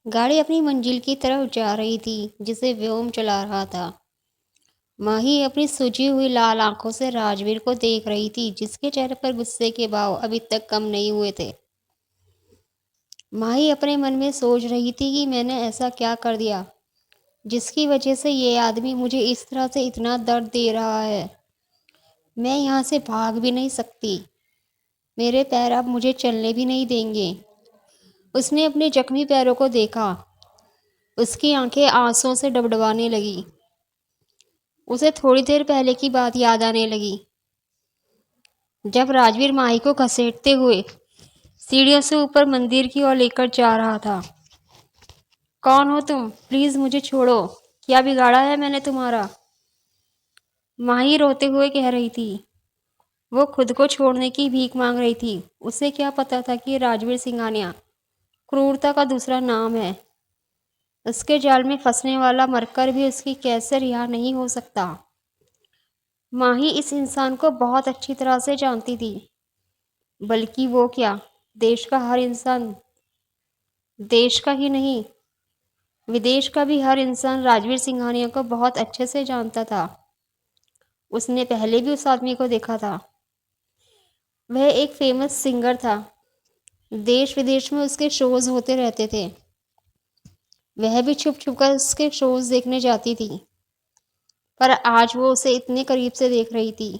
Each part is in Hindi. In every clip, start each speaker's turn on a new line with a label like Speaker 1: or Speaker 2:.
Speaker 1: गाड़ी अपनी मंजिल की तरफ जा रही थी, जिसे व्योम चला रहा था। माही अपनी सूजी हुई लाल आंखों से राजवीर को देख रही थी, जिसके चेहरे पर गुस्से के भाव अभी तक कम नहीं हुए थे। माही अपने मन में सोच रही थी कि मैंने ऐसा क्या कर दिया, जिसकी वजह से ये आदमी मुझे इस तरह से इतना दर्द दे रहा है। मैं यहाँ से भाग भी नहीं सकती। मेरे पैर अब मुझे चलने भी नहीं देंगे। उसने अपने जख्मी पैरों को देखा। उसकी आंखें आंसुओं से डबडबाने लगी। उसे थोड़ी देर पहले की बात याद आने लगी, जब राजवीर माही को घसीटते हुए सीढ़ियों से ऊपर मंदिर की ओर लेकर जा रहा था। कौन हो तुम? प्लीज मुझे छोड़ो। क्या बिगाड़ा है मैंने तुम्हारा? माही रोते हुए कह रही थी। वो खुद को छोड़ने की भीख मांग रही थी। उसे क्या पता था कि राजवीर सिंघानिया क्रूरता का दूसरा नाम है। उसके जाल में फंसने वाला मरकर भी उसकी कैद से रिहा नहीं हो सकता। माही इस इंसान को बहुत अच्छी तरह से जानती थी। बल्कि वो क्या, देश का हर इंसान, देश का ही नहीं विदेश का भी हर इंसान राजवीर सिंघानिया को बहुत अच्छे से जानता था। उसने पहले भी उस आदमी को देखा था। वह एक फेमस सिंगर था। देश विदेश में उसके शोज होते रहते थे। वह भी छुप छुप कर उसके शोज देखने जाती थी। पर आज वो उसे इतने करीब से देख रही थी।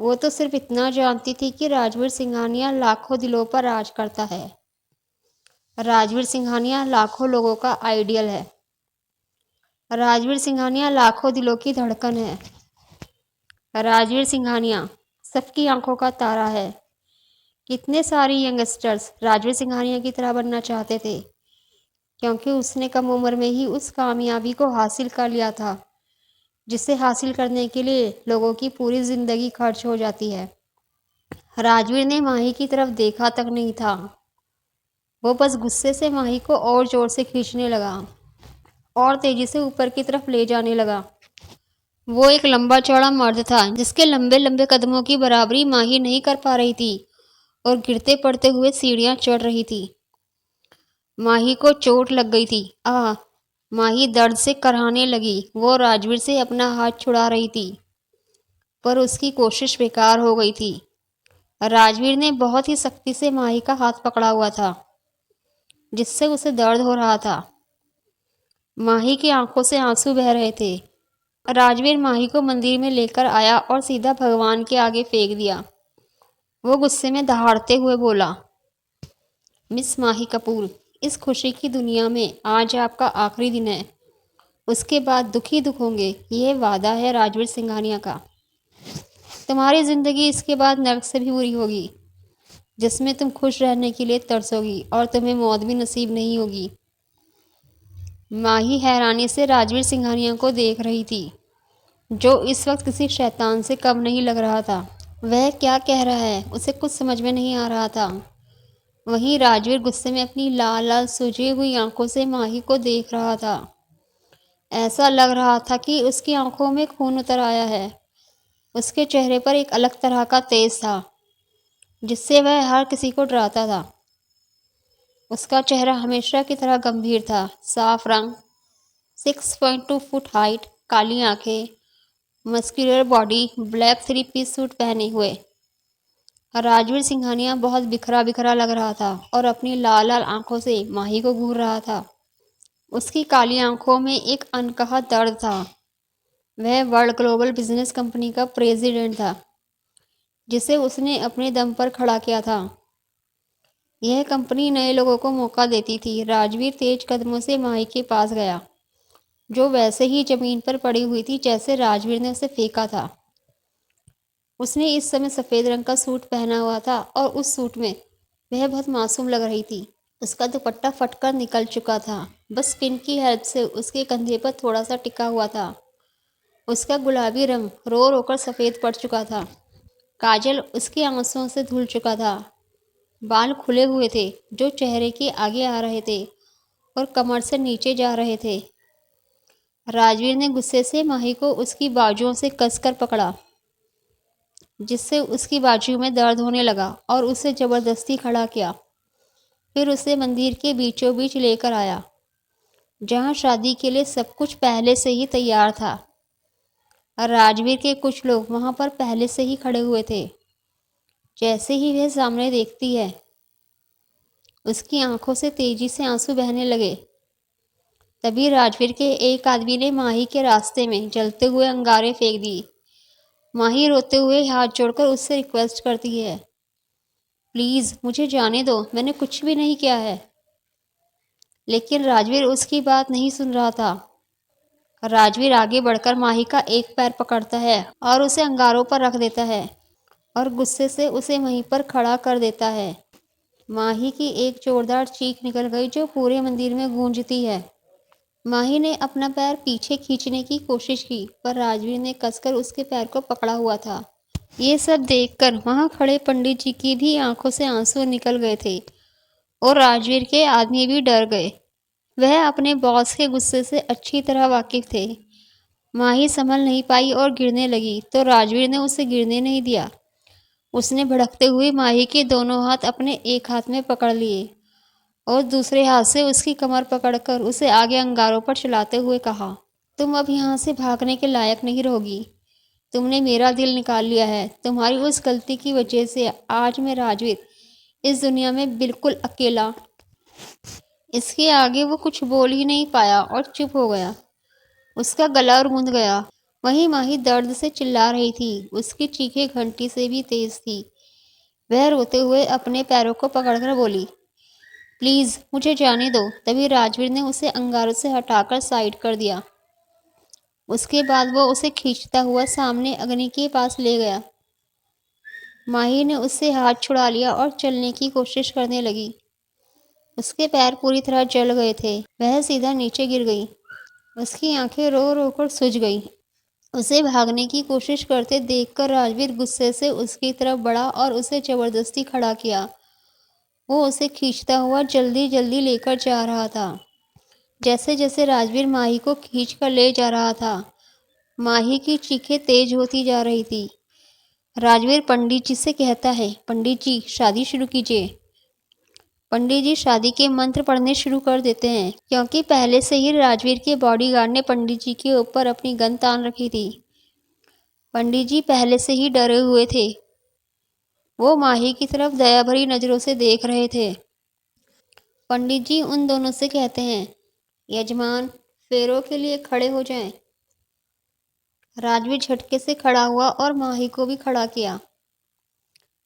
Speaker 1: वो तो सिर्फ इतना जानती थी कि राजवीर सिंघानिया लाखों दिलों पर राज करता है। राजवीर सिंघानिया लाखों लोगों का आइडियल है। राजवीर सिंघानिया लाखों दिलों की धड़कन है। राजवीर सिंघानिया सबकी आंखों का तारा है। कितने सारे यंगस्टर्स राजवीर सिंघानिया की तरह बनना चाहते थे, क्योंकि उसने कम उम्र में ही उस कामयाबी को हासिल कर लिया था, जिसे हासिल करने के लिए लोगों की पूरी जिंदगी खर्च हो जाती है। राजवीर ने माही की तरफ देखा तक नहीं था। वो बस गुस्से से माही को और जोर से खींचने लगा और तेजी से ऊपर की तरफ ले जाने लगा। वो एक लंबा चौड़ा मर्द था, जिसके लंबे लंबे कदमों की बराबरी माही नहीं कर पा रही थी और गिरते पड़ते हुए सीढ़ियां चढ़ रही थी। माही को चोट लग गई थी। माही दर्द से कराहने लगी। वो राजवीर से अपना हाथ छुड़ा रही थी, पर उसकी कोशिश बेकार हो गई थी। राजवीर ने बहुत ही सख्ती से माही का हाथ पकड़ा हुआ था, जिससे उसे दर्द हो रहा था। माही की आंखों से आंसू बह रहे थे। राजवीर माही को मंदिर में लेकर आया और सीधा भगवान के आगे फेंक दिया। वो गुस्से में दहाड़ते हुए बोला, मिस माही कपूर, इस खुशी की दुनिया में आज आपका आखिरी दिन है। उसके बाद दुख ही दुख होंगे। यह वादा है राजवीर सिंघानिया का। तुम्हारी जिंदगी इसके बाद नरक से भी बुरी होगी, जिसमें तुम खुश रहने के लिए तरसोगी और तुम्हें मौत भी नसीब नहीं होगी। माही हैरानी से राजवीर सिंघानिया को देख रही थी, जो इस वक्त किसी शैतान से कम नहीं लग रहा था। वह क्या कह रहा है, उसे कुछ समझ में नहीं आ रहा था। वहीं राजवीर गुस्से में अपनी लाल लाल सूजी हुई आंखों से माही को देख रहा था। ऐसा लग रहा था कि उसकी आंखों में खून उतर आया है। उसके चेहरे पर एक अलग तरह का तेज था, जिससे वह हर किसी को डराता था। उसका चेहरा हमेशा की तरह गंभीर था। साफ रंग, 6.2 फुट हाइट, काली आंखें, muscular body, black 3 piece suit पहने हुए राजवीर सिंघानिया बहुत बिखरा बिखरा लग रहा था और अपनी लाल लाल आंखों से माही को घूर रहा था। उसकी काली आंखों में एक अनकहा दर्द था। वह वर्ल्ड ग्लोबल बिजनेस कंपनी का प्रेसिडेंट था, जिसे उसने अपने दम पर खड़ा किया था। यह कंपनी नए लोगों को मौका देती थी। राजवीर तेज कदमों से माही के पास गया, जो वैसे ही जमीन पर पड़ी हुई थी जैसे राजवीर ने उसे फेंका था। उसने इस समय सफ़ेद रंग का सूट पहना हुआ था और उस सूट में वह बहुत मासूम लग रही थी। उसका दुपट्टा फटकर निकल चुका था, बस पिन की हेल्प से उसके कंधे पर थोड़ा सा टिका हुआ था। उसका गुलाबी रंग रो रो कर सफ़ेद पड़ चुका था। काजल उसकी आंसुओं से धुल चुका था। बाल खुले हुए थे, जो चेहरे के आगे आ रहे थे और कमर से नीचे जा रहे थे। राजवीर ने गुस्से से माही को उसकी बाजुओं से कसकर पकड़ा, जिससे उसकी बाजू में दर्द होने लगा और उसे जबरदस्ती खड़ा किया। फिर उसे मंदिर के बीचों बीच लेकर आया, जहाँ शादी के लिए सब कुछ पहले से ही तैयार था। राजवीर के कुछ लोग वहाँ पर पहले से ही खड़े हुए थे। जैसे ही वह सामने देखती है, उसकी आंखों से तेजी से आंसू बहने लगे। तभी राजवीर के एक आदमी ने माही के रास्ते में जलते हुए अंगारे फेंक दिए। माही रोते हुए हाथ जोड़कर उससे रिक्वेस्ट करती है, प्लीज़ मुझे जाने दो, मैंने कुछ भी नहीं किया है। लेकिन राजवीर उसकी बात नहीं सुन रहा था। राजवीर आगे बढ़कर माही का एक पैर पकड़ता है और उसे अंगारों पर रख देता है और गुस्से से उसे वहीं पर खड़ा कर देता है। माही की एक जोरदार चीख निकल गई जो पूरे मंदिर में गूंजती है। माही ने अपना पैर पीछे खींचने की कोशिश की, पर राजवीर ने कसकर उसके पैर को पकड़ा हुआ था। ये सब देखकर वहां खड़े पंडित जी की भी आंखों से आंसू निकल गए थे और राजवीर के आदमी भी डर गए। वह अपने बॉस के गुस्से से अच्छी तरह वाकिफ थे। माही संभल नहीं पाई और गिरने लगी, तो राजवीर ने उसे गिरने नहीं दिया। उसने भड़कते हुए माही के दोनों हाथ अपने एक हाथ में पकड़ लिए और दूसरे हाथ से उसकी कमर पकड़कर उसे आगे अंगारों पर चलाते हुए कहा, तुम अब यहाँ से भागने के लायक नहीं रहोगी। तुमने मेरा दिल निकाल लिया है। तुम्हारी उस गलती की वजह से आज मैं राजवीर इस दुनिया में बिल्कुल अकेला। इसके आगे वो कुछ बोल ही नहीं पाया और चुप हो गया। उसका गला रुंध गया। वहीं माही दर्द से चिल्ला रही थी। उसकी चीखें घंटी से भी तेज थी। वह रोते हुए अपने पैरों को पकड़कर बोली, प्लीज़ मुझे जाने दो। तभी राजवीर ने उसे अंगारों से हटाकर साइड कर दिया। उसके बाद वो उसे खींचता हुआ सामने अग्नि के पास ले गया। माही ने उससे हाथ छुड़ा लिया और चलने की कोशिश करने लगी। उसके पैर पूरी तरह जल गए थे। वह सीधा नीचे गिर गई। उसकी आंखें रो रो कर सूज गईं। उसे भागने की कोशिश करते देखकर राजवीर गुस्से से उसकी तरफ बढ़ा और उसे जबरदस्ती खड़ा किया। वो उसे खींचता हुआ जल्दी जल्दी लेकर जा रहा था। जैसे जैसे राजवीर माही को खींच कर ले जा रहा था, माही की चीखें तेज होती जा रही थी। राजवीर पंडित जी से कहता है, पंडित जी शादी शुरू कीजिए। पंडित जी शादी के मंत्र पढ़ने शुरू कर देते हैं, क्योंकि पहले से ही राजवीर के बॉडीगार्ड ने पंडित जी के ऊपर अपनी गन तान रखी थी। पंडित जी पहले से ही डरे हुए थे। वो माही की तरफ दया भरी नजरों से देख रहे थे। पंडित जी उन दोनों से कहते हैं, यजमान फेरों के लिए खड़े हो जाएं। राजवीर झटके से खड़ा हुआ और माही को भी खड़ा किया।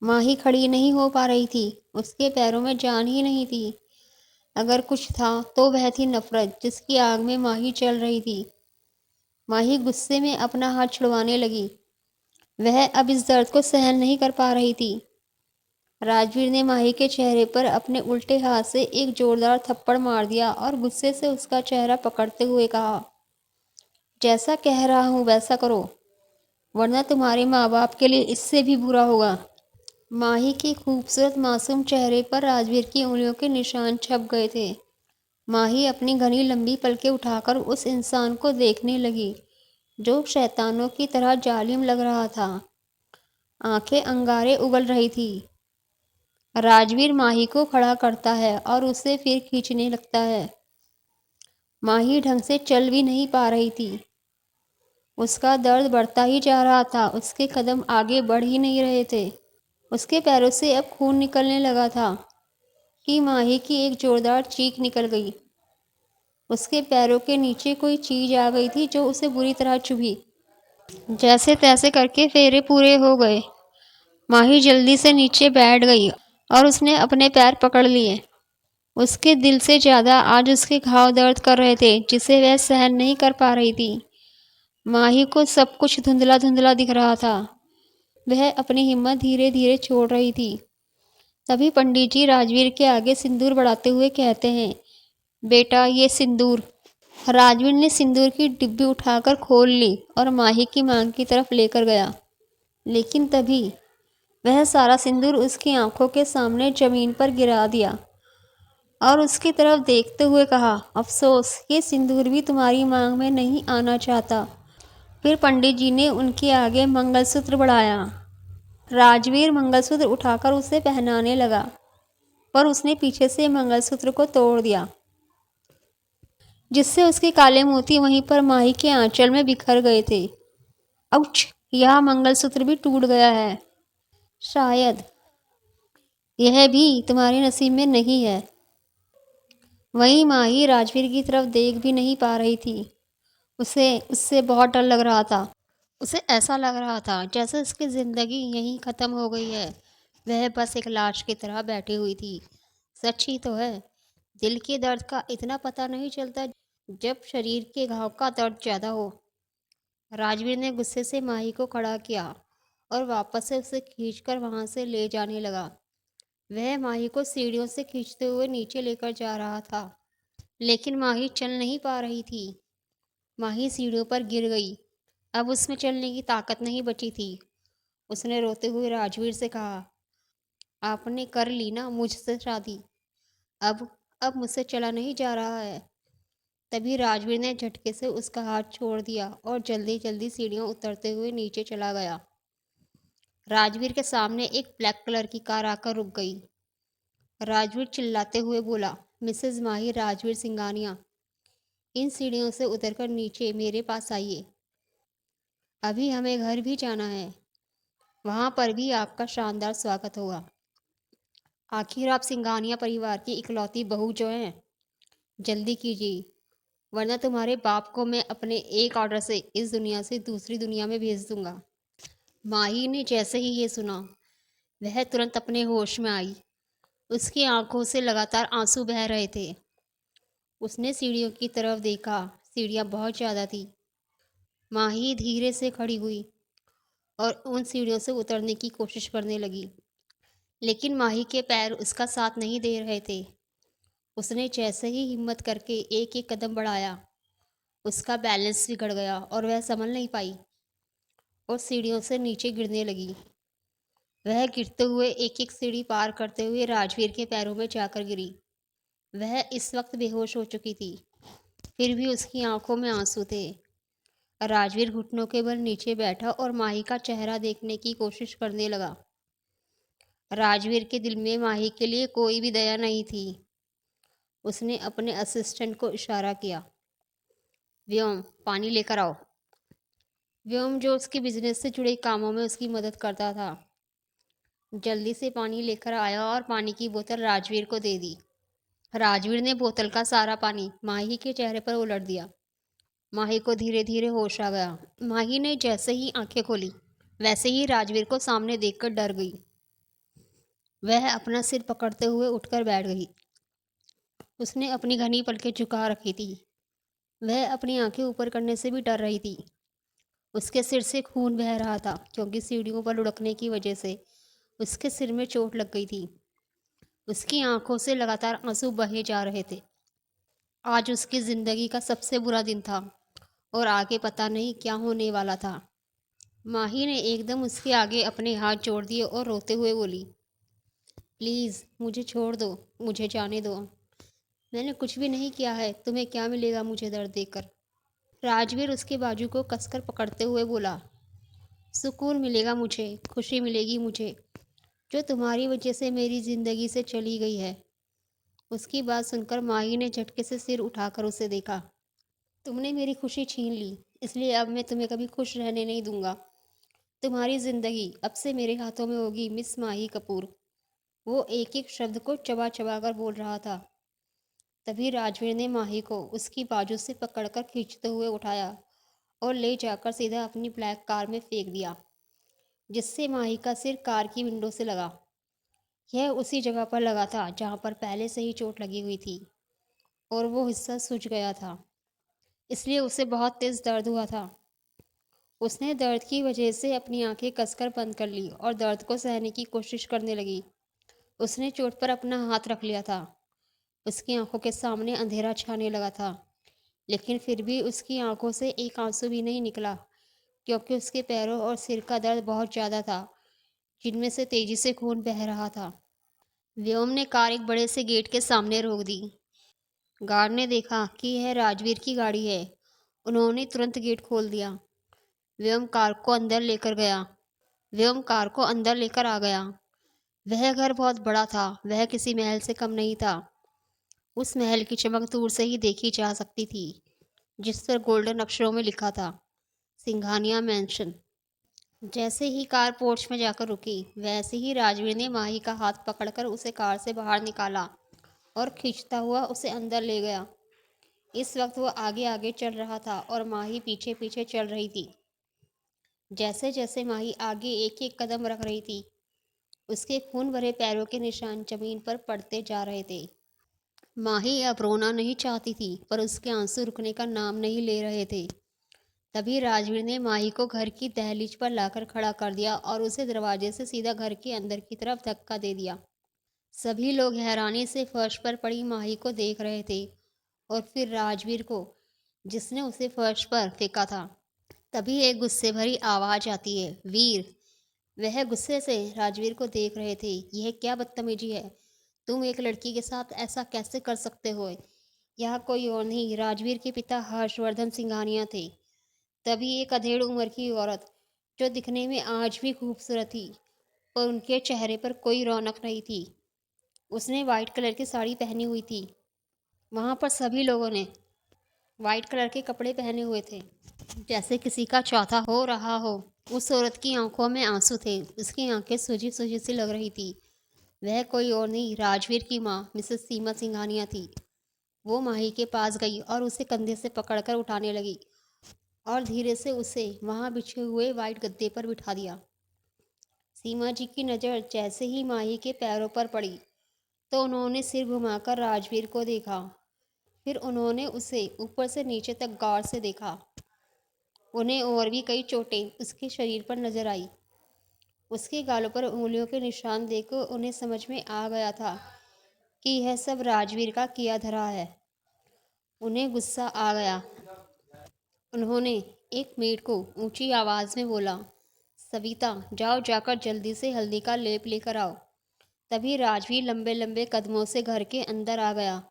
Speaker 1: माही खड़ी नहीं हो पा रही थी। उसके पैरों में जान ही नहीं थी। अगर कुछ था तो वह थी नफरत, जिसकी आग में माही चल रही थी। माही गुस्से में अपना हाथ छुड़वाने लगी। वह अब इस दर्द को सहन नहीं कर पा रही थी। राजवीर ने माही के चेहरे पर अपने उल्टे हाथ से एक जोरदार थप्पड़ मार दिया और गुस्से से उसका चेहरा पकड़ते हुए कहा, जैसा कह रहा हूँ वैसा करो, वरना तुम्हारे माँ बाप के लिए इससे भी बुरा होगा। माही के खूबसूरत मासूम चेहरे पर राजवीर की उंगलियों के निशान छप गए थे। माही अपनी घनी लंबी पलकें उठाकर उस इंसान को देखने लगी जो शैतानों की तरह जालिम लग रहा था। आंखें अंगारे उगल रही थी। राजवीर माही को खड़ा करता है और उसे फिर खींचने लगता है। माही ढंग से चल भी नहीं पा रही थी। उसका दर्द बढ़ता ही जा रहा था। उसके कदम आगे बढ़ ही नहीं रहे थे। उसके पैरों से अब खून निकलने लगा था कि माही की एक जोरदार चीख निकल गई। उसके पैरों के नीचे कोई चीज आ गई थी जो उसे बुरी तरह चुभी। जैसे तैसे करके फेरे पूरे हो गए। माही जल्दी से नीचे बैठ गई और उसने अपने पैर पकड़ लिए। उसके दिल से ज़्यादा आज उसके घाव दर्द कर रहे थे, जिसे वह सहन नहीं कर पा रही थी। माही को सब कुछ धुंधला धुंधला दिख रहा था। वह अपनी हिम्मत धीरे धीरे छोड़ रही थी। तभी पंडित जी राजवीर के आगे सिंदूर बढ़ाते हुए कहते हैं, बेटा ये सिंदूर। राजवीर ने सिंदूर की डिब्बी उठाकर खोल ली और माही की मांग की तरफ लेकर गया। लेकिन तभी वह सारा सिंदूर उसकी आंखों के सामने जमीन पर गिरा दिया और उसकी तरफ देखते हुए कहा, अफसोस ये सिंदूर भी तुम्हारी मांग में नहीं आना चाहता। फिर पंडित जी ने उनके आगे मंगलसूत्र बढ़ाया। राजवीर मंगलसूत्र उठाकर उसे पहनाने लगा। पर उसने पीछे से मंगलसूत्र को तोड़ दिया, जिससे उसके काले मोती वहीं पर माही के आंचल में बिखर गए थे। आउच! यह मंगलसूत्र भी टूट गया है। शायद यह भी तुम्हारे नसीब में नहीं है। वहीं माही राजवीर की तरफ देख भी नहीं पा रही थी। उसे उससे बहुत डर लग रहा था। उसे ऐसा लग रहा था जैसे उसकी ज़िंदगी यहीं ख़त्म हो गई है। वह बस एक लाश की तरह बैठी हुई थी। सच ही तो है, दिल के दर्द का इतना पता नहीं चलता जब शरीर के घाव का दर्द ज़्यादा हो। राजवीर ने गुस्से से माही को खड़ा किया और वापस से उसे खींचकर वहां से ले जाने लगा। वह माही को सीढ़ियों से खींचते हुए नीचे लेकर जा रहा था, लेकिन माही चल नहीं पा रही थी। माही सीढ़ियों पर गिर गई। अब उसमें चलने की ताकत नहीं बची थी। उसने रोते हुए राजवीर से कहा, आपने कर ली ना मुझसे शादी, अब अब मुझसे चला नहीं जा रहा है। तभी राजवीर ने झटके से उसका हाथ छोड़ दिया और जल्दी जल्दी सीढ़ियां उतरते हुए नीचे चला गया। राजवीर के सामने एक ब्लैक कलर की कार आकर रुक गई। राजवीर चिल्लाते हुए बोला, मिसेज माही राजवीर सिंघानिया, इन सीढ़ियों से उतरकर नीचे मेरे पास आइए। अभी हमें घर भी जाना है, वहां पर भी आपका शानदार स्वागत होगा। आखिर आप सिंघानिया परिवार की इकलौती बहू जो हैं, जल्दी कीजिए, वरना तुम्हारे बाप को मैं अपने एक ऑर्डर से इस दुनिया से दूसरी दुनिया में भेज दूंगा। माही ने जैसे ही ये सुना, वह तुरंत अपने होश में आई। उसकी आंखों से लगातार आंसू बह रहे थे। उसने सीढ़ियों की तरफ देखा। सीढ़ियां बहुत ज़्यादा थी। माही धीरे से खड़ी हुई और उन सीढ़ियों से उतरने की कोशिश करने लगी, लेकिन माही के पैर उसका साथ नहीं दे रहे थे। उसने जैसे ही हिम्मत करके एक एक कदम बढ़ाया, उसका बैलेंस बिगड़ गया और वह संभल नहीं पाई और सीढ़ियों से नीचे गिरने लगी। वह गिरते हुए एक एक सीढ़ी पार करते हुए राजवीर के पैरों में जाकर गिरी। वह इस वक्त बेहोश हो चुकी थी, फिर भी उसकी आंखों में आंसू थे। राजवीर घुटनों के बल नीचे बैठा और माही का चेहरा देखने की कोशिश करने लगा। राजवीर के दिल में माही के लिए कोई भी दया नहीं थी। उसने अपने असिस्टेंट को इशारा किया, व्योम पानी लेकर आओ। व्योम, जो उसके बिजनेस से जुड़े कामों में उसकी मदद करता था, जल्दी से पानी लेकर आया और पानी की बोतल राजवीर को दे दी। राजवीर ने बोतल का सारा पानी माही के चेहरे पर उलट दिया। माही को धीरे धीरे होश आ गया। माही ने जैसे ही आंखें खोली, वैसे ही राजवीर को सामने देखकर डर गई। वह अपना सिर पकड़ते हुए उठकर बैठ गई। उसने अपनी घनी पलकें झुका रखी थी। वह अपनी आंखें ऊपर करने से भी डर रही थी। उसके सिर से खून बह रहा था, क्योंकि सीढ़ियों पर लुढ़कने की वजह से उसके सिर में चोट लग गई थी। उसकी आंखों से लगातार आंसू बहे जा रहे थे। आज उसकी जिंदगी का सबसे बुरा दिन था और आगे पता नहीं क्या होने वाला था। माही ने एकदम उसके आगे अपने हाथ जोड़ दिए और रोते हुए बोली, प्लीज़ मुझे छोड़ दो, मुझे जाने दो। मैंने कुछ भी नहीं किया है, तुम्हें क्या मिलेगा मुझे दर्द देकर। राजवीर उसके बाजू को कसकर पकड़ते हुए बोला, सुकून मिलेगा मुझे, खुशी मिलेगी मुझे, जो तुम्हारी वजह से मेरी ज़िंदगी से चली गई है। उसकी बात सुनकर माही ने झटके से सिर उठाकर उसे देखा। तुमने मेरी खुशी छीन ली, इसलिए अब मैं तुम्हें कभी खुश रहने नहीं दूंगा। तुम्हारी ज़िंदगी अब से मेरे हाथों में होगी, मिस माही कपूर। वो एक एक शब्द को चबा चबा कर बोल रहा था। तभी राजवीर ने माही को उसकी बाजू से पकड़कर खींचते हुए उठाया और ले जाकर सीधा अपनी ब्लैक कार में फेंक दिया, जिससे माही का सिर कार की विंडो से लगा। यह उसी जगह पर लगा था जहाँ पर पहले से ही चोट लगी हुई थी और वो हिस्सा सूज गया था, इसलिए उसे बहुत तेज़ दर्द हुआ था। उसने दर्द की वजह से अपनी आंखें कसकर बंद कर ली और दर्द को सहने की कोशिश करने लगी। उसने चोट पर अपना हाथ रख लिया था। उसकी आंखों के सामने अंधेरा छाने लगा था, लेकिन फिर भी उसकी आंखों से एक आंसू भी नहीं निकला, क्योंकि उसके पैरों और सिर का दर्द बहुत ज़्यादा था, जिनमें से तेजी से खून बह रहा था। व्योम ने कार एक बड़े से गेट के सामने रोक दी। गार्ड ने देखा कि यह राजवीर की गाड़ी है। उन्होंने तुरंत गेट खोल दिया। व्योम कार को अंदर लेकर आ गया। वह घर बहुत बड़ा था, वह किसी महल से कम नहीं था। उस महल की चमक दूर से ही देखी जा सकती थी, जिस पर गोल्डन अक्षरों में लिखा था, सिंघानिया मैंशन। जैसे ही कार पोर्च में जाकर रुकी, वैसे ही राजवीर ने माही का हाथ पकड़कर उसे कार से बाहर निकाला और खींचता हुआ उसे अंदर ले गया। इस वक्त वो आगे आगे चल रहा था और माही पीछे पीछे चल रही थी। जैसे जैसे माही आगे एक एक कदम रख रही थी, उसके खून भरे पैरों के निशान जमीन पर पड़ते जा रहे थे। माही अब रोना नहीं चाहती थी, पर उसके आंसू रुकने का नाम नहीं ले रहे थे। तभी राजवीर ने माही को घर की दहलीज पर लाकर खड़ा कर दिया और उसे दरवाजे से सीधा घर के अंदर की तरफ धक्का दे दिया। सभी लोग हैरानी से फर्श पर पड़ी माही को देख रहे थे और फिर राजवीर को, जिसने उसे फर्श पर फेंका था। तभी एक गुस्से भरी आवाज आती है, वीर। वह गुस्से से राजवीर को देख रहे थे। यह क्या बदतमीजी है? तुम एक लड़की के साथ ऐसा कैसे कर सकते हो? यह कोई और नहीं, राजवीर के पिता हर्षवर्धन सिंघानिया थे। तभी एक अधेड़ उम्र की औरत, जो दिखने में आज भी खूबसूरत थी, पर उनके चेहरे पर कोई रौनक नहीं थी। उसने वाइट कलर की साड़ी पहनी हुई थी। वहां पर सभी लोगों ने वाइट कलर के कपड़े पहने हुए थे, जैसे किसी का चौथा हो रहा हो। उस औरत की आंखों में आंसू थे, उसकी आंखें सूजी सूजी सी लग रही थी। वह कोई और नहीं, राजवीर की माँ मिसेस सीमा सिंघानिया थी। वो माही के पास गई और उसे कंधे से पकड़कर उठाने लगी और धीरे से उसे वहां बिछे हुए वाइट गद्दे पर बिठा दिया। सीमा जी की नज़र जैसे ही माही के पैरों पर पड़ी, तो उन्होंने सिर घुमाकर राजवीर को देखा। फिर उन्होंने उसे ऊपर से नीचे तक गौर से देखा। उन्हें और भी कई चोटें उसके शरीर पर नजर आई। उसके गालों पर उंगलियों के निशान देखकर उन्हें समझ में आ गया था कि यह सब राजवीर का किया धरा है। उन्हें गुस्सा आ गया। उन्होंने एक मेड को ऊंची आवाज में बोला, सविता, जाओ जाकर जल्दी से हल्दी का लेप लेकर आओ। तभी राजवीर लंबे लंबे कदमों से घर के अंदर आ गया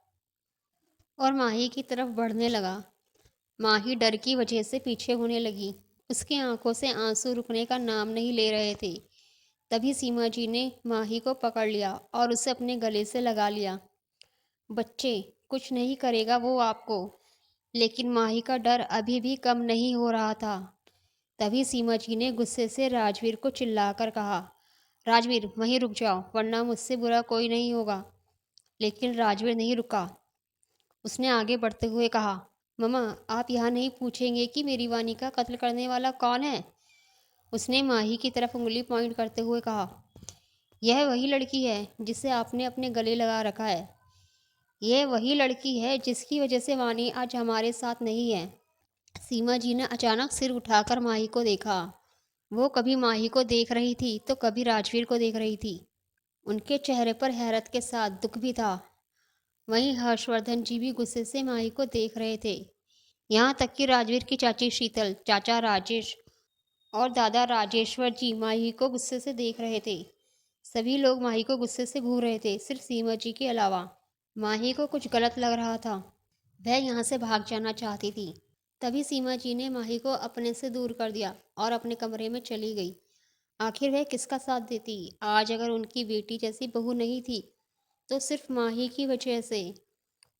Speaker 1: और माही की तरफ बढ़ने लगा। माही डर की वजह से पीछे होने लगी। उसकी आंखों से आंसू रुकने का नाम नहीं ले रहे थे। तभी सीमा जी ने माही को पकड़ लिया और उसे अपने गले से लगा लिया। बच्चे, कुछ नहीं करेगा वो आपको। लेकिन माही का डर अभी भी कम नहीं हो रहा था। तभी सीमा जी ने गुस्से से राजवीर को चिल्लाकर कहा, राजवीर, वहीं रुक जाओ, वरना मुझसे बुरा कोई नहीं होगा। लेकिन राजवीर नहीं रुका। उसने आगे बढ़ते हुए कहा, ममा, आप यहाँ नहीं पूछेंगे कि मेरी वानी का कत्ल करने वाला कौन है? उसने माही की तरफ उंगली पॉइंट करते हुए कहा, यह वही लड़की है जिसे आपने अपने गले लगा रखा है। यह वही लड़की है जिसकी वजह से वानी आज हमारे साथ नहीं है। सीमा जी ने अचानक सिर उठाकर माही को देखा। वो कभी माही को देख रही थी तो कभी राजवीर को देख रही थी। उनके चेहरे पर हैरत के साथ दुख भी था। वहीं हर्षवर्धन जी भी गुस्से से माही को देख रहे थे। यहाँ तक कि राजवीर की चाची शीतल, चाचा राजेश और दादा राजेश्वर जी माही को गुस्से से देख रहे थे। सभी लोग माही को गुस्से से घूर रहे थे, सिर्फ सीमा जी के अलावा। माही को कुछ गलत लग रहा था। वह यहाँ से भाग जाना चाहती थी। तभी सीमा जी ने माही को अपने से दूर कर दिया और अपने कमरे में चली गई। आखिर वह किसका साथ देती? आज अगर उनकी बेटी जैसी बहू नहीं थी, तो सिर्फ माही की वजह से।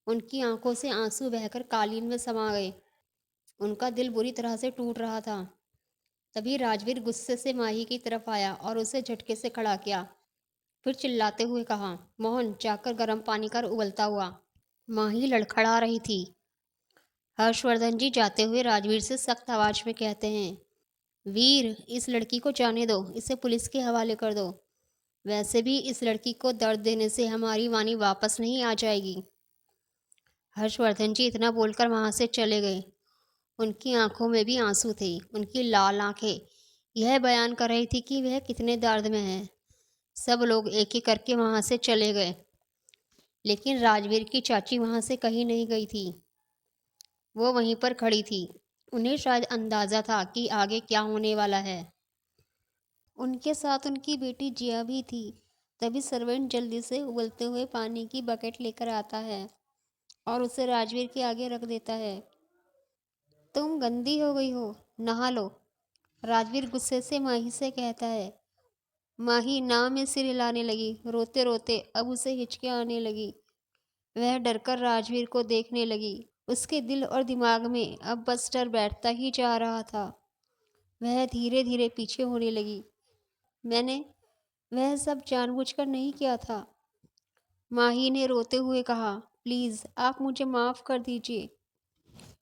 Speaker 1: उनकी आंखों से आंसू बहकर कालीन में समा गए। उनका दिल बुरी तरह से टूट रहा था। तभी राजवीर गुस्से से माही की तरफ आया और उसे झटके से खड़ा किया। फिर चिल्लाते हुए कहा, मोहन, जाकर गर्म पानी कर उबलता हुआ। माही लड़खड़ा रही थी। हर्षवर्धन जी जाते हुए राजवीर से सख्त आवाज में कहते हैं, वीर, इस लड़की को जाने दो, इसे पुलिस के हवाले कर दो। वैसे भी इस लड़की को दर्द देने से हमारी वानी वापस नहीं आ जाएगी। हर्षवर्धन जी इतना बोलकर वहां से चले गए। उनकी आंखों में भी आंसू थे। उनकी लाल आंखें यह बयान कर रही थी कि वह कितने दर्द में हैं। सब लोग एक एक करके वहां से चले गए, लेकिन राजवीर की चाची वहां से कहीं नहीं गई थी। वो वहीं पर खड़ी थी। उन्हें शायद अंदाजा था कि आगे क्या होने वाला है। उनके साथ उनकी बेटी जिया भी थी। तभी सर्वेंट जल्दी से उबलते हुए पानी की बकेट लेकर आता है और उसे राजवीर के आगे रख देता है। तुम गंदी हो गई हो, नहा लो, राजवीर गुस्से से माही से कहता है। माही नाव में सिर हिलाने लगी। रोते रोते अब उसे हिचकियाँ आने लगी। वह डरकर राजवीर को देखने लगी। उसके दिल और दिमाग में अब बस डर बैठता ही जा रहा था। वह धीरे धीरे पीछे होने लगी। मैंने वह सब जानबूझकर नहीं किया था, माही ने रोते हुए कहा। प्लीज आप मुझे माफ कर दीजिए।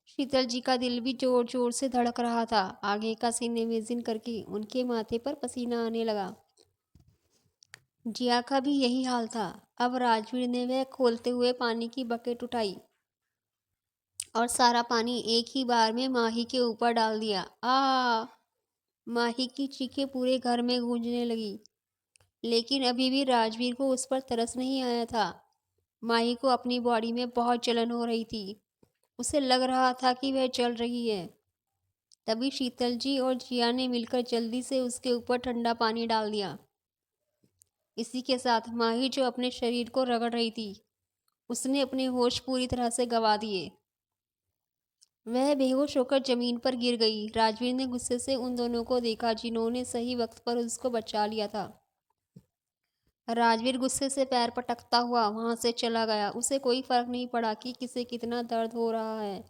Speaker 1: शीतल जी का दिल भी जोर जोर से धड़क रहा था। आगे का सीन इमेजिन करके उनके माथे पर पसीना आने लगा। जिया का भी यही हाल था। अब राजवीर ने वह खोलते हुए पानी की बकेट उठाई और सारा पानी एक ही बार में माही के ऊपर डाल दिया। आ! माही की चीखें पूरे घर में गूंजने लगी। लेकिन अभी भी राजवीर को उस पर तरस नहीं आया था। माही को अपनी बॉडी में बहुत जलन हो रही थी। उसे लग रहा था कि वह जल रही है। तभी शीतल जी और जिया ने मिलकर जल्दी से उसके ऊपर ठंडा पानी डाल दिया। इसी के साथ माही जो अपने शरीर को रगड़ रही थी, उसने अपने होश पूरी तरह से गंवा दिए। वह बेहोश होकर जमीन पर गिर गई। राजवीर ने गुस्से से उन दोनों को देखा जिन्होंने सही वक्त पर उसको बचा लिया था। राजवीर गुस्से से पैर पटकता हुआ वहां से चला गया। उसे कोई फर्क नहीं पड़ा कि किसे कितना दर्द हो रहा है।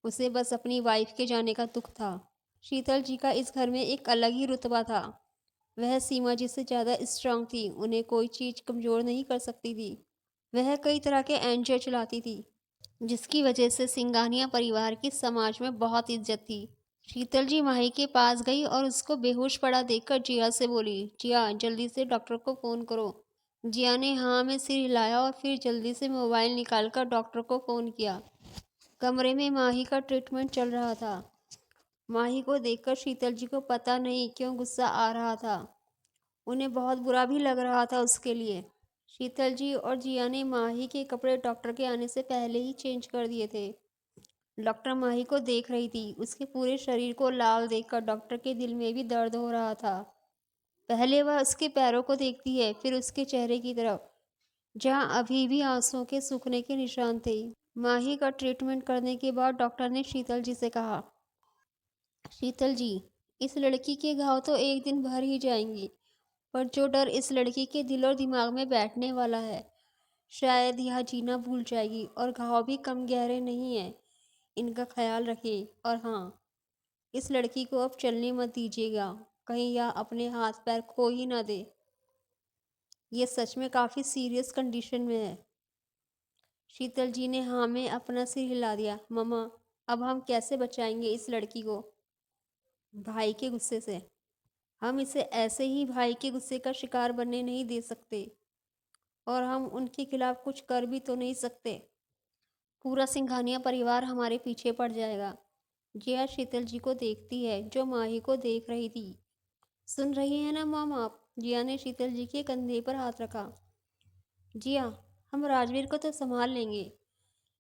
Speaker 1: उसे बस अपनी वाइफ के जाने का दुख था। शीतल जी का इस घर में एक अलग ही रुतबा था। वह सीमा जी से ज़्यादा स्ट्रांग थी। उन्हें कोई चीज़ कमज़ोर नहीं कर सकती थी। वह कई तरह के एनजीओ चलाती थी, जिसकी वजह से सिंघानिया परिवार की समाज में बहुत इज्जत थी। शीतल जी माही के पास गई और उसको बेहोश पड़ा देखकर जिया से बोली, जिया जल्दी से डॉक्टर को फ़ोन करो। जिया ने हाँ में सिर हिलाया और फिर जल्दी से मोबाइल निकालकर डॉक्टर को फ़ोन किया। कमरे में माही का ट्रीटमेंट चल रहा था। माही को देखकर शीतल जी को पता नहीं क्यों गुस्सा आ रहा था। उन्हें बहुत बुरा भी लग रहा था उसके लिए। शीतल जी और जिया ने माही के कपड़े डॉक्टर के आने से पहले ही चेंज कर दिए थे। डॉक्टर माही को देख रही थी। उसके पूरे शरीर को लाल देखकर डॉक्टर के दिल में भी दर्द हो रहा था। पहले वह उसके पैरों को देखती है, फिर उसके चेहरे की तरफ, जहां अभी भी आंसुओं के सूखने के निशान थे। माही का ट्रीटमेंट करने के बाद डॉक्टर ने शीतल जी से कहा, शीतल जी, इस लड़की के घाव तो एक दिन भर ही जाएंगे, पर जो डर इस लड़की के दिल और दिमाग में बैठने वाला है, शायद यह जीना भूल जाएगी। और घाव भी कम गहरे नहीं है, इनका ख्याल रखिए। और हाँ, इस लड़की को अब चलने मत दीजिएगा, कहीं यह अपने हाथ पैर खो ही ना दे। ये सच में काफ़ी सीरियस कंडीशन में है। शीतल जी ने हाँ में अपना सिर हिला दिया। मम्मा, अब हम कैसे बचाएंगे इस लड़की को भाई के गुस्से से? हम इसे ऐसे ही भाई के गुस्से का शिकार बनने नहीं दे सकते, और हम उनके खिलाफ कुछ कर भी तो नहीं सकते। पूरा सिंघानिया परिवार हमारे पीछे पड़ जाएगा। जिया शीतल जी को देखती है, जो माही को देख रही थी। सुन रही है ना मॉम आप? जिया ने शीतल जी के कंधे पर हाथ रखा। जिया, हम राजवीर को तो संभाल लेंगे,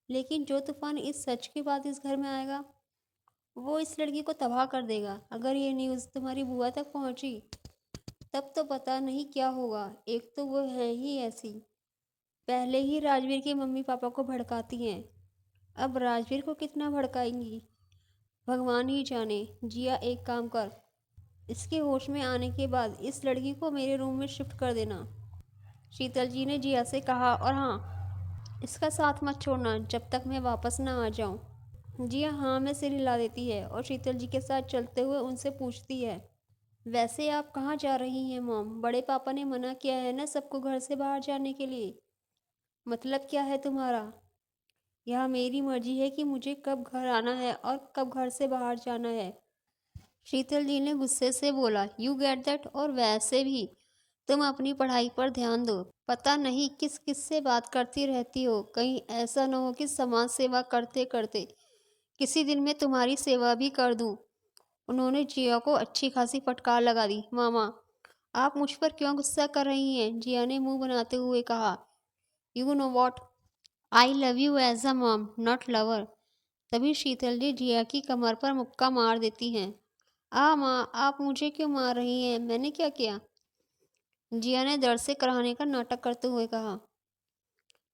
Speaker 1: लेकिन जो तूफान इस सच के बाद इस घर में आएगा, वो इस लड़की को तबाह कर देगा। अगर ये न्यूज़ तुम्हारी बुआ तक पहुंची, तब तो पता नहीं क्या होगा। एक तो वो है ही ऐसी, पहले ही राजवीर के मम्मी पापा को भड़काती हैं, अब राजवीर को कितना भड़काएंगी, भगवान ही जाने। जिया, एक काम कर, इसके होश में आने के बाद इस लड़की को मेरे रूम में शिफ्ट कर देना, शीतल जी ने जिया से कहा। और हाँ, इसका साथ मत छोड़ना जब तक मैं वापस ना आ जाऊँ। जिया हाँ में सिर हिला देती है और शीतल जी के साथ चलते हुए उनसे पूछती है, वैसे आप कहाँ जा रही हैं मॉम? बड़े पापा ने मना किया है ना सबको घर से बाहर जाने के लिए। मतलब क्या है तुम्हारा? यह मेरी मर्जी है कि मुझे कब घर आना है और कब घर से बाहर जाना है, शीतल जी ने गुस्से से बोला। You get that? और वैसे भी तुम अपनी पढ़ाई पर ध्यान दो। पता नहीं किस किस से बात करती रहती हो, कहीं ऐसा न हो कि समाज सेवा करते करते किसी दिन मैं तुम्हारी सेवा भी कर दूं। उन्होंने जिया को अच्छी खासी फटकार लगा दी। मामा, आप मुझ पर क्यों गुस्सा कर रही हैं? जिया ने मुंह बनाते हुए कहा। You know what, I love you as a mom, not lover. तभी शीतल जी जिया की कमर पर मुक्का मार देती हैं। आ माँ, आप मुझे क्यों मार रही हैं? मैंने क्या किया? जिया ने दर्द से कराहने का नाटक करते हुए कहा।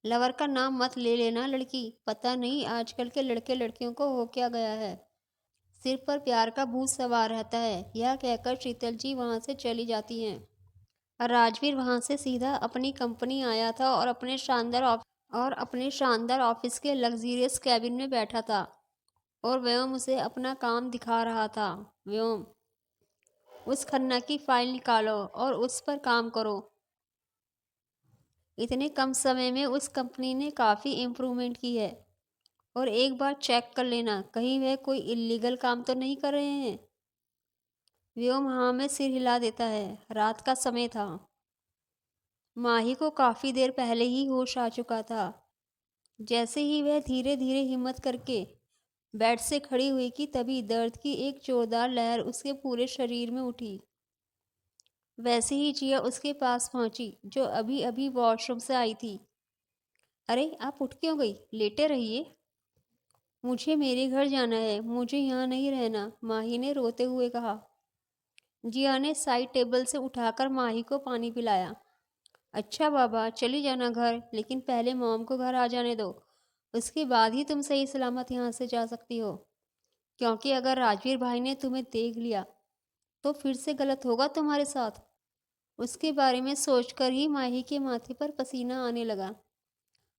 Speaker 1: लवर का नाम मत ले लेना लड़की, पता नहीं आजकल के लड़के लड़कियों को हो क्या गया है, सिर पर प्यार का भूत सवार रहता है। यह कहकर शीतल जी वहां से चली जाती हैं। राजवीर वहां से सीधा अपनी कंपनी आया था और अपने शानदार ऑफिस के लग्जरियस कैबिन में बैठा था और व्योम उसे अपना काम दिखा रहा था। व्योम, उस खन्ना की फाइल निकालो और उस पर काम करो। इतने कम समय में उस कंपनी ने काफ़ी इम्प्रूवमेंट की है। और एक बार चेक कर लेना कहीं वह कोई इलीगल काम तो नहीं कर रहे हैं। व्योम हाँ में सिर हिला देता है। रात का समय था। माही को काफ़ी देर पहले ही होश आ चुका था। जैसे ही वह धीरे धीरे हिम्मत करके बेड से खड़ी हुई कि तभी दर्द की एक जोरदार लहर उसके पूरे शरीर में उठी। वैसे ही जिया उसके पास पहुंची जो अभी अभी वॉशरूम से आई थी। अरे आप उठ क्यों गई? लेटे रहिए। मुझे मेरे घर जाना है, मुझे यहाँ नहीं रहना, माही ने रोते हुए कहा। जिया ने साइड टेबल से उठाकर माही को पानी पिलाया। अच्छा बाबा, चली जाना घर, लेकिन पहले मॉम को घर आ जाने दो। उसके बाद ही तुम सही सलामत यहाँ से जा सकती हो। क्योंकि अगर राजवीर भाई ने तुम्हें देख लिया तो फिर से गलत होगा तुम्हारे साथ। उसके बारे में सोचकर ही माही के माथे पर पसीना आने लगा।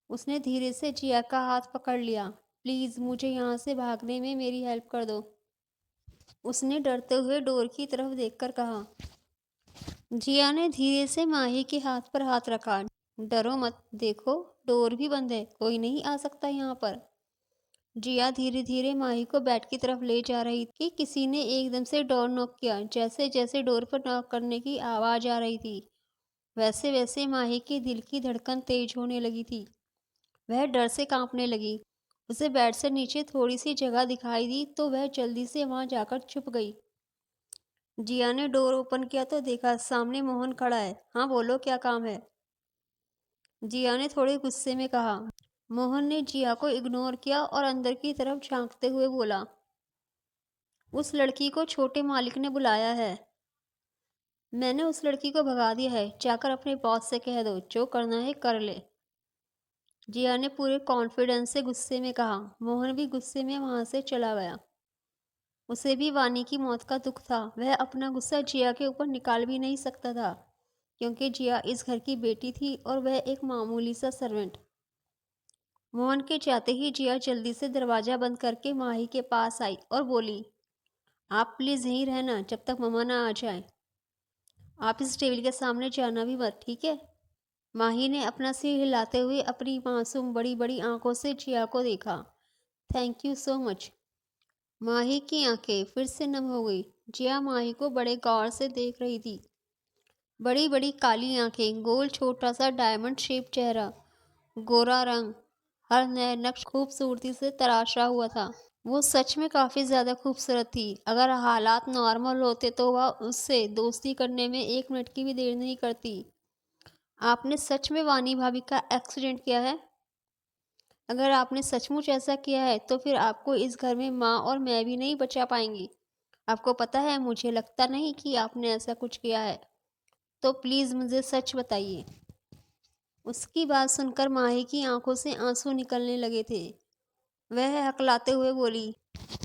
Speaker 1: उसने धीरे से जिया का हाथ पकड़ लिया। प्लीज़ मुझे यहाँ से भागने में मेरी हेल्प कर दो, उसने डरते हुए डोर की तरफ देखकर कहा। जिया ने धीरे से माही के हाथ पर हाथ रखा। डरो मत, देखो डोर भी बंद है, कोई नहीं आ सकता यहाँ पर। जिया धीरे धीरे माही को बेड की तरफ ले जा रही थी कि किसी ने एकदम से डोर नॉक किया। जैसे जैसे डोर पर नॉक करने की आवाज़ आ रही थी वैसे वैसे माही के दिल की धड़कन तेज होने लगी थी। वह डर से कांपने लगी। उसे बेड से नीचे थोड़ी सी जगह दिखाई दी तो वह जल्दी से वहां जाकर छुप गई। जिया ने डोर ओपन किया तो देखा सामने मोहन खड़ा है। हाँ बोलो, क्या काम है? जिया ने थोड़े गुस्से में कहा। मोहन ने जिया को इग्नोर किया और अंदर की तरफ झांकते हुए बोला, उस लड़की को छोटे मालिक ने बुलाया है। मैंने उस लड़की को भगा दिया है, जाकर अपने बॉस से कह दो, जो करना है कर ले। जिया ने पूरे कॉन्फिडेंस से गुस्से में कहा। मोहन भी गुस्से में वहां से चला गया। उसे भी वानी की मौत का दुख था। वह अपना गुस्सा जिया के ऊपर निकाल भी नहीं सकता था क्योंकि जिया इस घर की बेटी थी और वह एक मामूली सा सर्वेंट। मोहन के जाते ही जिया जल्दी से दरवाजा बंद करके माही के पास आई और बोली, आप प्लीज़ यहीं रहना जब तक मम्मा ना आ जाए। आप इस टेबल के सामने जाना भी मत, ठीक है? माही ने अपना सिर हिलाते हुए अपनी मासूम बड़ी बड़ी आंखों से जिया को देखा। Thank you so much. Mahi की आंखें फिर से नम हो गई। जिया माही को बड़े गौर से देख रही थी। बड़ी बड़ी काली आंखें, गोल छोटा सा डायमंड शेप चेहरा, गोरा रंग, हर नए नक्श खूबसूरती से तराशा हुआ था। वो सच में काफ़ी ज़्यादा खूबसूरत थी। अगर हालात नॉर्मल होते तो वह उससे दोस्ती करने में 1 मिनट की भी देर नहीं करती। आपने सच में वानी भाभी का एक्सीडेंट किया है? अगर आपने सचमुच ऐसा किया है तो फिर आपको इस घर में माँ और मैं भी नहीं बचा पाएंगी। आपको पता है, मुझे लगता नहीं कि आपने ऐसा कुछ किया है, तो प्लीज़ मुझे सच बताइए। उसकी बात सुनकर माही की आंखों से आंसू निकलने लगे थे। वह हकलाते हुए बोली,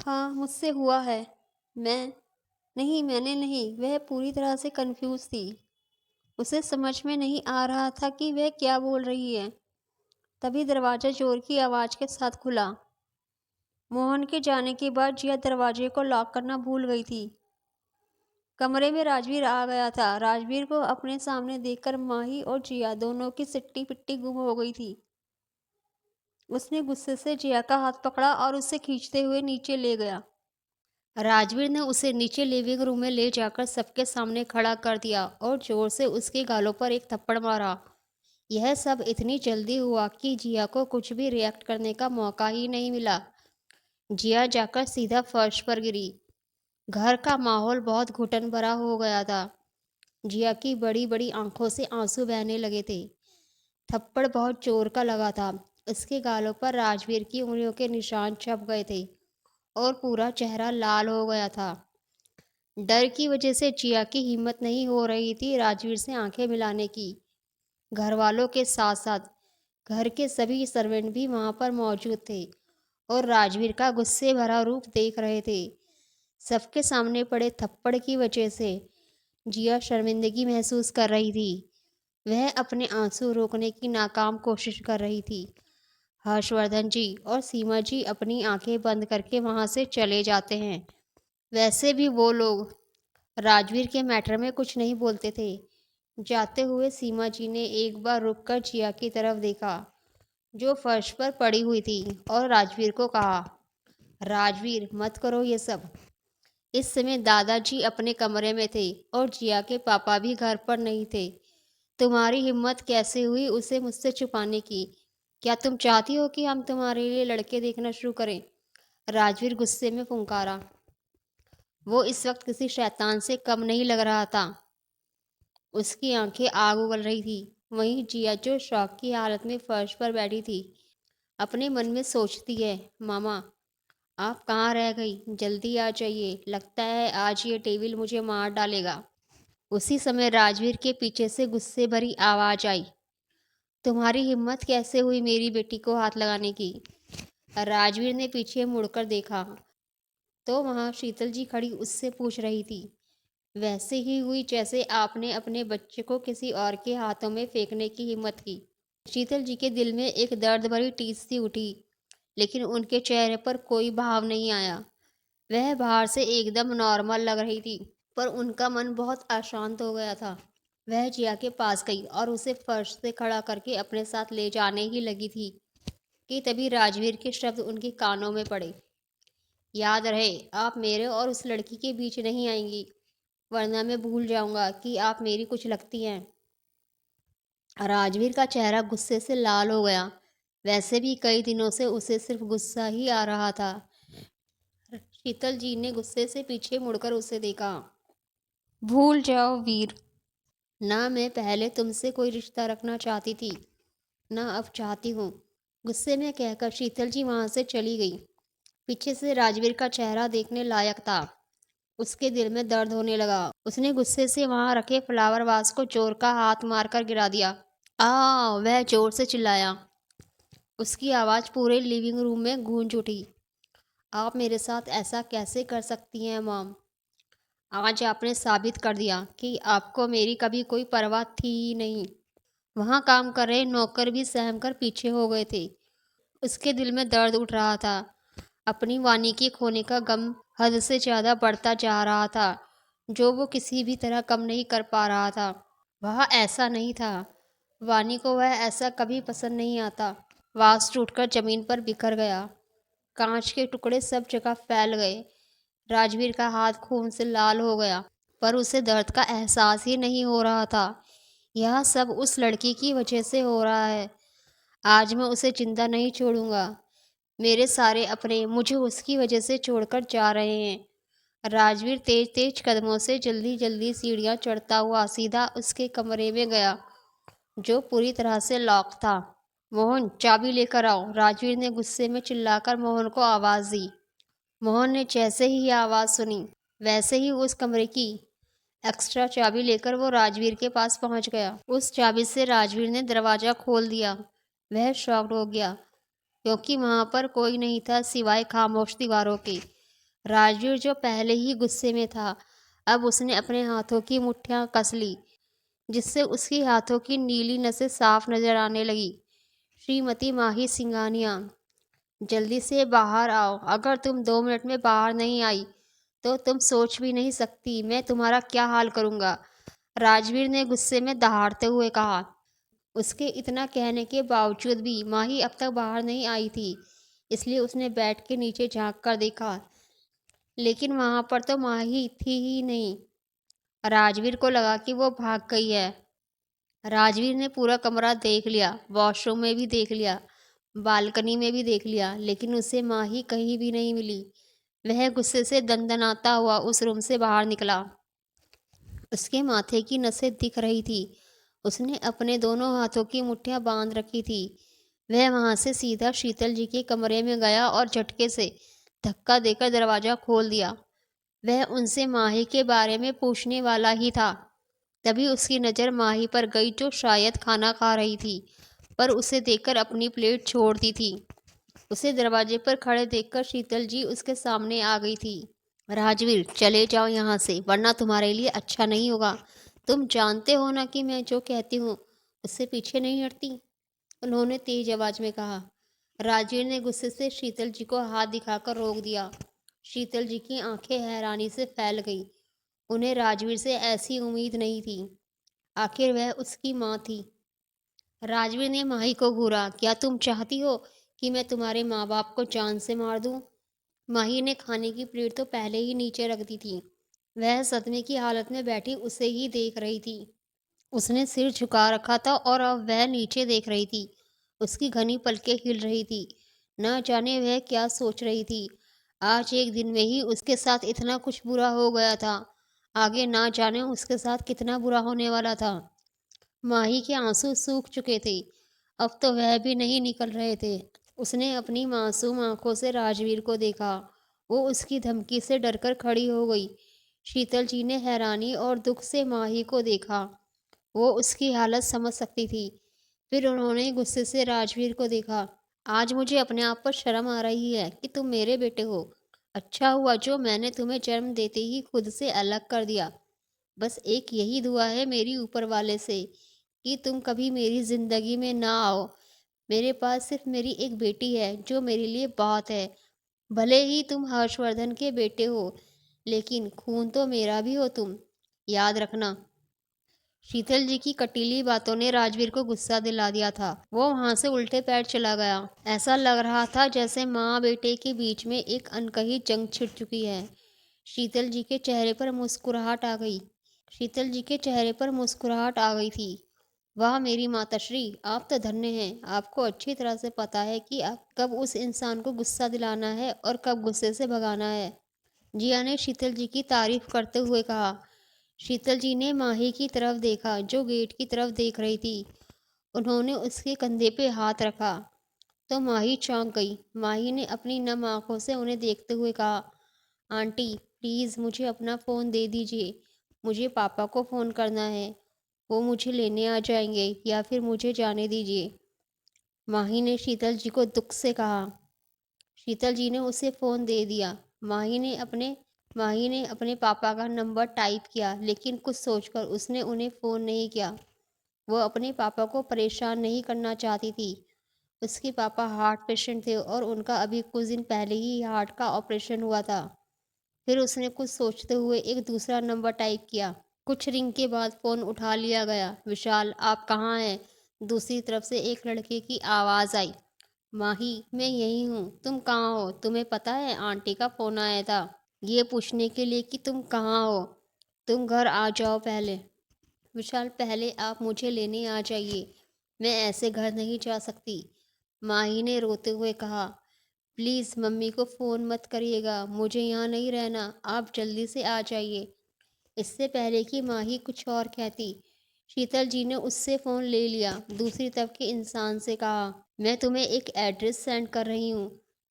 Speaker 1: हाँ मुझसे हुआ है। मैं नहीं, मैंने नहीं। वह पूरी तरह से कंफ्यूज थी। उसे समझ में नहीं आ रहा था कि वह क्या बोल रही है। तभी दरवाज़ा जोर की आवाज़ के साथ खुला। मोहन के जाने के बाद जिया दरवाजे को लॉक करना भूल गई थी। कमरे में राजवीर आ गया था। राजवीर को अपने सामने देखकर माही और जिया दोनों की सिट्टी पिट्टी गुम हो गई थी। उसने गुस्से से जिया का हाथ पकड़ा और उसे खींचते हुए नीचे ले गया। राजवीर ने उसे नीचे लिविंग रूम में ले जाकर सबके सामने खड़ा कर दिया और जोर से उसके गालों पर एक थप्पड़ मारा। यह सब इतनी जल्दी हुआ कि जिया को कुछ भी रिएक्ट करने का मौका ही नहीं मिला। जिया जाकर सीधा फर्श पर गिरी। घर का माहौल बहुत घुटन भरा हो गया था। जिया की बड़ी बड़ी आंखों से आंसू बहने लगे थे। थप्पड़ बहुत जोर का लगा था। उसके गालों पर राजवीर की उंगलियों के निशान छप गए थे और पूरा चेहरा लाल हो गया था। डर की वजह से जिया की हिम्मत नहीं हो रही थी राजवीर से आंखें मिलाने की। घर वालों के साथ साथ घर के सभी सर्वेंट भी वहां पर मौजूद थे और राजवीर का गुस्से भरा रूप देख रहे थे। सबके सामने पड़े थप्पड़ की वजह से जिया शर्मिंदगी महसूस कर रही थी। वह अपने आंसू रोकने की नाकाम कोशिश कर रही थी। हर्षवर्धन जी और सीमा जी अपनी आंखें बंद करके वहां से चले जाते हैं। वैसे भी वो लोग राजवीर के मैटर में कुछ नहीं बोलते थे। जाते हुए सीमा जी ने एक बार रुककर जिया की तरफ देखा, जो फर्श पर पड़ी हुई थी, और राजवीर को कहा, राजवीर मत करो ये सब। इस समय दादाजी अपने कमरे में थे और जिया के पापा भी घर पर नहीं थे। तुम्हारी हिम्मत कैसे हुई उसे मुझसे छुपाने की? क्या तुम चाहती हो कि हम तुम्हारे लिए लड़के देखना शुरू करें? राजवीर गुस्से में फुंकारा। वो इस वक्त किसी शैतान से कम नहीं लग रहा था। उसकी आंखें आग उगल रही थी। वहीं जिया जो शौक की हालत में फर्श पर बैठी थी, अपने मन में सोचती है, मामा आप कहाँ रह गई? जल्दी आ जाइए, लगता है आज ये टेबल मुझे मार डालेगा। उसी समय राजवीर के पीछे से गुस्से भरी आवाज आई, तुम्हारी हिम्मत कैसे हुई मेरी बेटी को हाथ लगाने की? राजवीर ने पीछे मुड़कर देखा तो वहां शीतल जी खड़ी उससे पूछ रही थी, वैसे ही हुई जैसे आपने अपने बच्चे को किसी और के हाथों में फेंकने की हिम्मत की। शीतल जी के दिल में एक दर्द भरी टीस सी उठी, लेकिन उनके चेहरे पर कोई भाव नहीं आया। वह बाहर से एकदम नॉर्मल लग रही थी, पर उनका मन बहुत अशांत हो गया था। वह जिया के पास गई और उसे फर्श से खड़ा करके अपने साथ ले जाने ही लगी थी कि तभी राजवीर के शब्द उनके कानों में पड़े, याद रहे आप मेरे और उस लड़की के बीच नहीं आएंगी, वरना मैं भूल जाऊंगा कि आप मेरी कुछ लगती हैं। राजवीर का चेहरा गुस्से से लाल हो गया। वैसे भी कई दिनों से उसे सिर्फ गुस्सा ही आ रहा था। शीतल जी ने गुस्से से पीछे मुड़कर उसे देखा। भूल जाओ वीर, ना मैं पहले तुमसे कोई रिश्ता रखना चाहती थी, ना अब चाहती हूँ। गुस्से में कहकर शीतल जी वहां से चली गई। पीछे से राजवीर का चेहरा देखने लायक था। उसके दिल में दर्द होने लगा। उसने गुस्से से वहां रखे फ्लावर वास को जोर का हाथ मारकर गिरा दिया। वह जोर से चिल्लाया। उसकी आवाज पूरे लिविंग रूम में गूंज उठी। आप मेरे साथ ऐसा कैसे कर सकती हैं मॉम? आज आपने साबित कर दिया कि आपको मेरी कभी कोई परवाह थी ही नहीं। वहां काम कर रहे नौकर भी सहम कर पीछे हो गए थे। उसके दिल में दर्द उठ रहा था। अपनी वानी के खोने का गम हद से ज्यादा बढ़ता जा रहा था, जो वो किसी भी तरह कम नहीं कर पा रहा था। वह ऐसा नहीं था। वानी को वह ऐसा कभी पसंद नहीं आता। वास टूटकर जमीन पर बिखर गया। कांच के टुकड़े सब जगह फैल गए। राजवीर का हाथ खून से लाल हो गया, पर उसे दर्द का एहसास ही नहीं हो रहा था। यह सब उस लड़की की वजह से हो रहा है। आज मैं उसे जिंदा नहीं छोड़ूंगा। मेरे सारे अपने मुझे उसकी वजह से छोड़कर जा रहे हैं। राजवीर तेज तेज कदमों से जल्दी जल्दी सीढ़ियां चढ़ता हुआ सीधा उसके कमरे में गया, जो पूरी तरह से लॉक था। मोहन चाबी लेकर आओ, राजवीर ने गुस्से में चिल्लाकर मोहन को आवाज दी। मोहन ने जैसे ही यह आवाज सुनी, वैसे ही उस कमरे की एक्स्ट्रा चाबी लेकर वो राजवीर के पास पहुंच गया। उस चाबी से राजवीर ने दरवाजा खोल दिया। वह शॉक्ड हो गया, क्योंकि वहां पर कोई नहीं था सिवाय खामोश दीवारों के। राजवीर जो पहले ही गुस्से में था, अब उसने अपने हाथों की मुट्ठियां कस ली, जिससे उसकी हाथों की नीली नसें साफ नजर आने लगी। श्रीमती माही सिंघानिया, जल्दी से बाहर आओ। अगर तुम 2 मिनट में बाहर नहीं आई तो तुम सोच भी नहीं सकती मैं तुम्हारा क्या हाल करूंगा, राजवीर ने गुस्से में दहाड़ते हुए कहा। उसके इतना कहने के बावजूद भी माही अब तक बाहर नहीं आई थी, इसलिए उसने बेड के नीचे झांक कर देखा, लेकिन वहां पर तो माही थी ही नहीं। राजवीर को लगा कि वो भाग गई है। राजवीर ने पूरा कमरा देख लिया, वॉशरूम में भी देख लिया, बालकनी में भी देख लिया, लेकिन उसे माही कहीं भी नहीं मिली। वह गुस्से से दंदनाता हुआ उस रूम से बाहर निकला। उसके माथे की नसें दिख रही थी। उसने अपने दोनों हाथों की मुट्ठियां बांध रखी थी। वह वहां से सीधा शीतल जी के कमरे में गया और झटके से धक्का देकर दरवाजा खोल दिया। वह उनसे माही के बारे में पूछने वाला ही था, तभी उसकी नज़र माही पर गई, जो शायद खाना खा रही थी, पर उसे देखकर अपनी प्लेट छोड़ दी थी। उसे दरवाजे पर खड़े देखकर शीतल जी उसके सामने आ गई थी। राजवीर, चले जाओ यहाँ से, वरना तुम्हारे लिए अच्छा नहीं होगा। तुम जानते हो ना कि मैं जो कहती हूँ उससे पीछे नहीं हटती, उन्होंने तेज आवाज में कहा। राजवीर ने गुस्से से शीतल जी को हाथ दिखाकर रोक दिया। शीतल जी की आंखें हैरानी से फैल गईं। उन्हें राजवीर से ऐसी उम्मीद नहीं थी। आखिर वह उसकी माँ थी। राजवीर ने माही को घूरा। क्या तुम चाहती हो कि मैं तुम्हारे माँ बाप को जान से मार दूं? माही ने खाने की प्लेट तो पहले ही नीचे रख दी थी। वह सदमे की हालत में बैठी उसे ही देख रही थी। उसने सिर झुका रखा था और अब वह नीचे देख रही थी। उसकी घनी पलकें हिल रही थी। न जाने वह क्या सोच रही थी। आज एक दिन में ही उसके साथ इतना कुछ बुरा हो गया था। आगे ना जाने उसके साथ कितना बुरा होने वाला था। माही के आंसू सूख चुके थे। अब तो वह भी नहीं निकल रहे थे। उसने अपनी मासूम आंखों से राजवीर को देखा। वो उसकी धमकी से डरकर खड़ी हो गई। शीतल जी ने हैरानी और दुख से माही को देखा। वो उसकी हालत समझ सकती थी। फिर उन्होंने गुस्से से राजवीर को देखा। आज मुझे अपने आप पर शर्म आ रही है कि तुम मेरे बेटे हो। अच्छा हुआ जो मैंने तुम्हें जन्म देते ही खुद से अलग कर दिया। बस एक यही दुआ है मेरी ऊपर वाले से कि तुम कभी मेरी ज़िंदगी में ना आओ। मेरे पास सिर्फ मेरी एक बेटी है जो मेरे लिए बहुत है। भले ही तुम हर्षवर्धन के बेटे हो, लेकिन खून तो मेरा भी हो तुम। याद रखना। शीतल जी की कटीली बातों ने राजवीर को गुस्सा दिला दिया था। वो वहां से उल्टे पैर चला गया। ऐसा लग रहा था जैसे माँ बेटे के बीच में एक अनकही जंग छिड़ चुकी है। शीतल जी के चेहरे पर मुस्कुराहट आ गई। शीतल जी के चेहरे पर मुस्कुराहट आ गई थी। वाह मेरी माताश्री, आप तो धन्य हैं। आपको अच्छी तरह से पता है कि आप कब उस इंसान को गुस्सा दिलाना है और कब गुस्से से भगाना है। जिया ने शीतल जी की तारीफ करते हुए कहा। शीतल जी ने माही की तरफ देखा जो गेट की तरफ देख रही थी। उन्होंने उसके कंधे पे हाथ रखा तो माही चौंक गई। माही ने अपनी नम आंखों से उन्हें देखते हुए कहा, आंटी प्लीज़ मुझे अपना फ़ोन दे दीजिए। मुझे पापा को फ़ोन करना है। वो मुझे लेने आ जाएंगे या फिर मुझे जाने दीजिए। माही ने शीतल जी को दुख से कहा। शीतल जी ने उसे फ़ोन दे दिया। माही ने अपने माही ने अपने पापा का नंबर टाइप किया, लेकिन कुछ सोचकर उसने उन्हें फ़ोन नहीं किया। वो अपने पापा को परेशान नहीं करना चाहती थी। उसके पापा हार्ट पेशेंट थे और उनका अभी कुछ दिन पहले ही हार्ट का ऑपरेशन हुआ था। फिर उसने कुछ सोचते हुए एक दूसरा नंबर टाइप किया। कुछ रिंग के बाद फ़ोन उठा लिया गया। विशाल, आप कहाँ हैं? दूसरी तरफ से एक लड़के की आवाज़ आई। माही, मैं यही हूँ। तुम कहाँ हो? तुम्हें पता है आंटी का फ़ोन आया था ये पूछने के लिए कि तुम कहाँ हो। तुम घर आ जाओ पहले। विशाल, पहले आप मुझे लेने आ जाइए। मैं ऐसे घर नहीं जा सकती। माही ने रोते हुए कहा। प्लीज़ मम्मी को फ़ोन मत करिएगा। मुझे यहाँ नहीं रहना। आप जल्दी से आ जाइए। इससे पहले कि माही कुछ और कहती, शीतल जी ने उससे फ़ोन ले लिया। दूसरी तरफ के इंसान से कहा, मैं तुम्हें एक एड्रेस सेंड कर रही हूँ,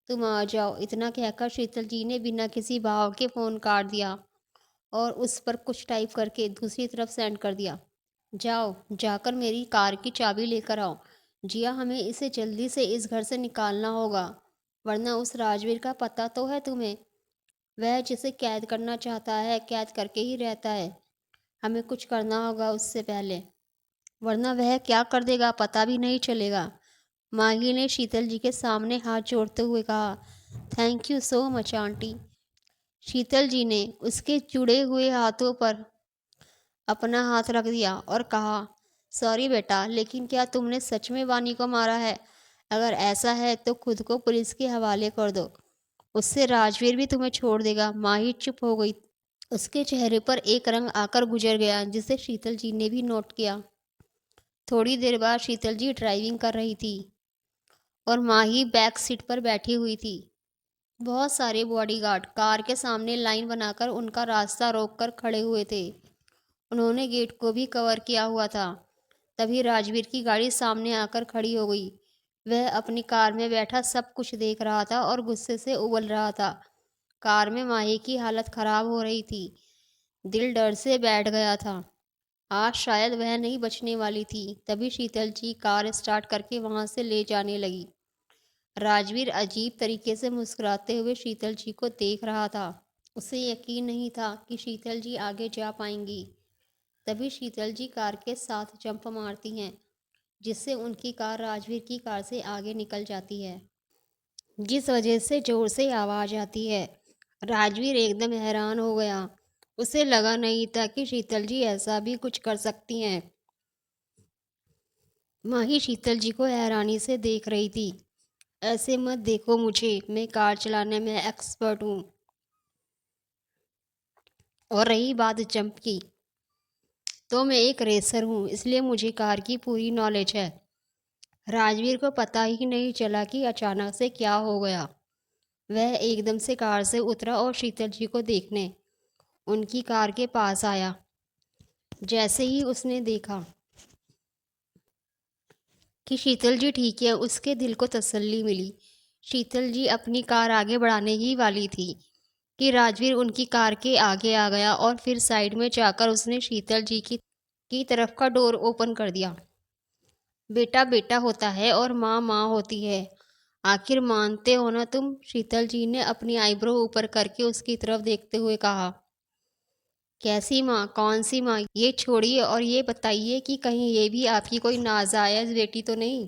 Speaker 1: तुम आ जाओ। इतना कहकर शीतल जी ने बिना किसी भाव के फ़ोन काट दिया और उस पर कुछ टाइप करके दूसरी तरफ सेंड कर दिया। जाओ, जाकर मेरी कार की चाबी लेकर आओ। जिया, हमें इसे जल्दी से इस घर से निकालना होगा, वरना उस राजवीर का पता तो है तुम्हें। वह जिसे कैद करना चाहता है कैद करके ही रहता है। हमें कुछ करना होगा उससे पहले, वरना वह क्या कर देगा पता भी नहीं चलेगा। माही ने शीतल जी के सामने हाथ जोड़ते हुए कहा, thank you so much aunty. Sheetal ji ने उसके जुड़े हुए हाथों पर अपना हाथ रख दिया और कहा, सॉरी बेटा, लेकिन क्या तुमने सच में वानी को मारा है? अगर ऐसा है तो खुद को पुलिस के हवाले कर दो। उससे राजवीर भी तुम्हें छोड़ देगा। माही चुप हो गई। उसके चेहरे पर एक रंग आकर गुजर गया जिसे शीतल जी ने भी नोट किया। थोड़ी देर बाद शीतल जी ड्राइविंग कर रही थी और माही बैक सीट पर बैठी हुई थी। बहुत सारे बॉडीगार्ड कार के सामने लाइन बनाकर उनका रास्ता रोककर खड़े हुए थे। उन्होंने गेट को भी कवर किया हुआ था। तभी राजवीर की गाड़ी सामने आकर खड़ी हो गई। वह अपनी कार में बैठा सब कुछ देख रहा था और गुस्से से उबल रहा था। कार में माही की हालत खराब हो रही थी। दिल डर से बैठ गया था। आज शायद वह नहीं बचने वाली थी। तभी शीतल जी कार स्टार्ट करके वहां से ले जाने लगी। राजवीर अजीब तरीके से मुस्कुराते हुए शीतल जी को देख रहा था। उसे यकीन नहीं था कि शीतल जी आगे जा पाएंगी। तभी शीतल जी कार के साथ जंप मारती हैं, जिससे उनकी कार राजवीर की कार से आगे निकल जाती है, जिस वजह से जोर से आवाज आती है। राजवीर एकदम हैरान हो गया। उसे लगा नहीं था कि शीतल जी ऐसा भी कुछ कर सकती हैं। माही शीतल जी को हैरानी से देख रही थी। ऐसे मत देखो मुझे, मैं कार चलाने में एक्सपर्ट हूँ। और रही बात जंप की, तो मैं एक रेसर हूँ, इसलिए मुझे कार की पूरी नॉलेज है। राजवीर को पता ही नहीं चला कि अचानक से क्या हो गया। वह एकदम से कार से उतरा और शीतल जी को देखने उनकी कार के पास आया। जैसे ही उसने देखा कि शीतल जी ठीक है, उसके दिल को तसल्ली मिली। शीतल जी अपनी कार आगे बढ़ाने ही वाली थी कि राजवीर उनकी कार के आगे आ गया और फिर साइड में जाकर उसने शीतल जी की तरफ का डोर ओपन कर दिया। बेटा बेटा होता है और माँ माँ होती है, आखिर मानते हो ना तुम? शीतल जी ने अपनी आईब्रो ऊपर करके उसकी तरफ देखते हुए कहा। कैसी माँ? कौन सी माँ? ये छोड़िए और ये बताइए कि कहीं ये भी आपकी कोई नाजायज बेटी तो नहीं?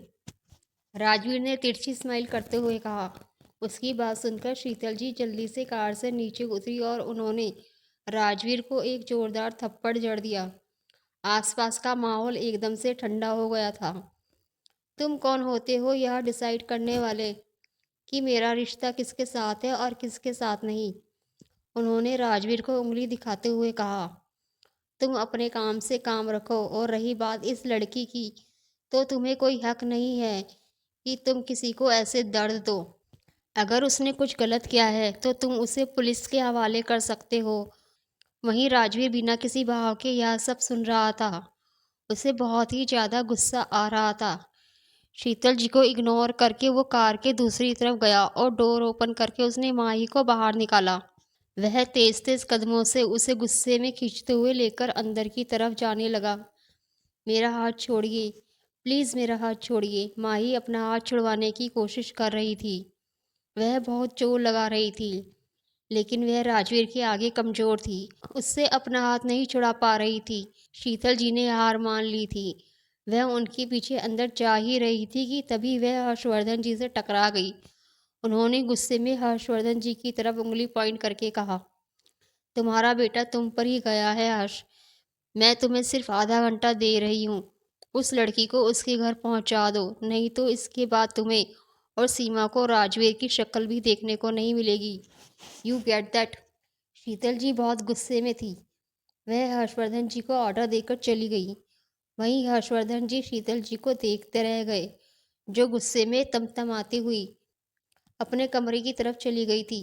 Speaker 1: राजवीर ने तिरछी स्माइल करते हुए कहा। उसकी बात सुनकर शीतल जी जल्दी से कार से नीचे उतरी और उन्होंने राजवीर को एक जोरदार थप्पड़ जड़ दिया। आसपास का माहौल एकदम से ठंडा हो गया था। तुम कौन होते हो यह डिसाइड करने वाले कि मेरा रिश्ता किसके साथ है और किसके साथ नहीं? उन्होंने राजवीर को उंगली दिखाते हुए कहा। तुम अपने काम से काम रखो, और रही बात इस लड़की की, तो तुम्हें कोई हक नहीं है कि तुम किसी को ऐसे दर्द दो। अगर उसने कुछ गलत किया है तो तुम उसे पुलिस के हवाले कर सकते हो। वहीं राजवीर बिना किसी भाव के यह सब सुन रहा था। उसे बहुत ही ज्यादा गुस्सा आ रहा था। शीतल जी को इग्नोर करके वो कार के दूसरी तरफ गया और डोर ओपन करके उसने माही को बाहर निकाला। वह तेज तेज कदमों से उसे गुस्से में खींचते हुए लेकर अंदर की तरफ जाने लगा। मेरा हाथ छोड़िए, प्लीज़ मेरा हाथ छोड़िए। माही अपना हाथ छुड़वाने की कोशिश कर रही थी। वह बहुत जोर लगा रही थी, लेकिन वह राजवीर के आगे कमज़ोर थी। उससे अपना हाथ नहीं छुड़ा पा रही थी। शीतल जी ने हार मान ली थी। वह उनके पीछे अंदर जा ही रही थी कि तभी वह हर्षवर्धन जी से टकरा गई। उन्होंने गुस्से में हर्षवर्धन जी की तरफ उंगली पॉइंट करके कहा, तुम्हारा बेटा तुम पर ही गया है हर्ष। मैं तुम्हें सिर्फ आधा घंटा दे रही हूँ। उस लड़की को उसके घर पहुँचा दो, नहीं तो इसके बाद तुम्हें और सीमा को राजवीर की शक्ल भी देखने को नहीं मिलेगी। You get that? Sheetal ji बहुत गुस्से में थी। वह हर्षवर्धन जी को ऑर्डर देकर चली गई। वहीं हर्षवर्धन जी शीतल जी को देखते रह गए, जो गुस्से में तमतमाती हुई अपने कमरे की तरफ चली गई थी।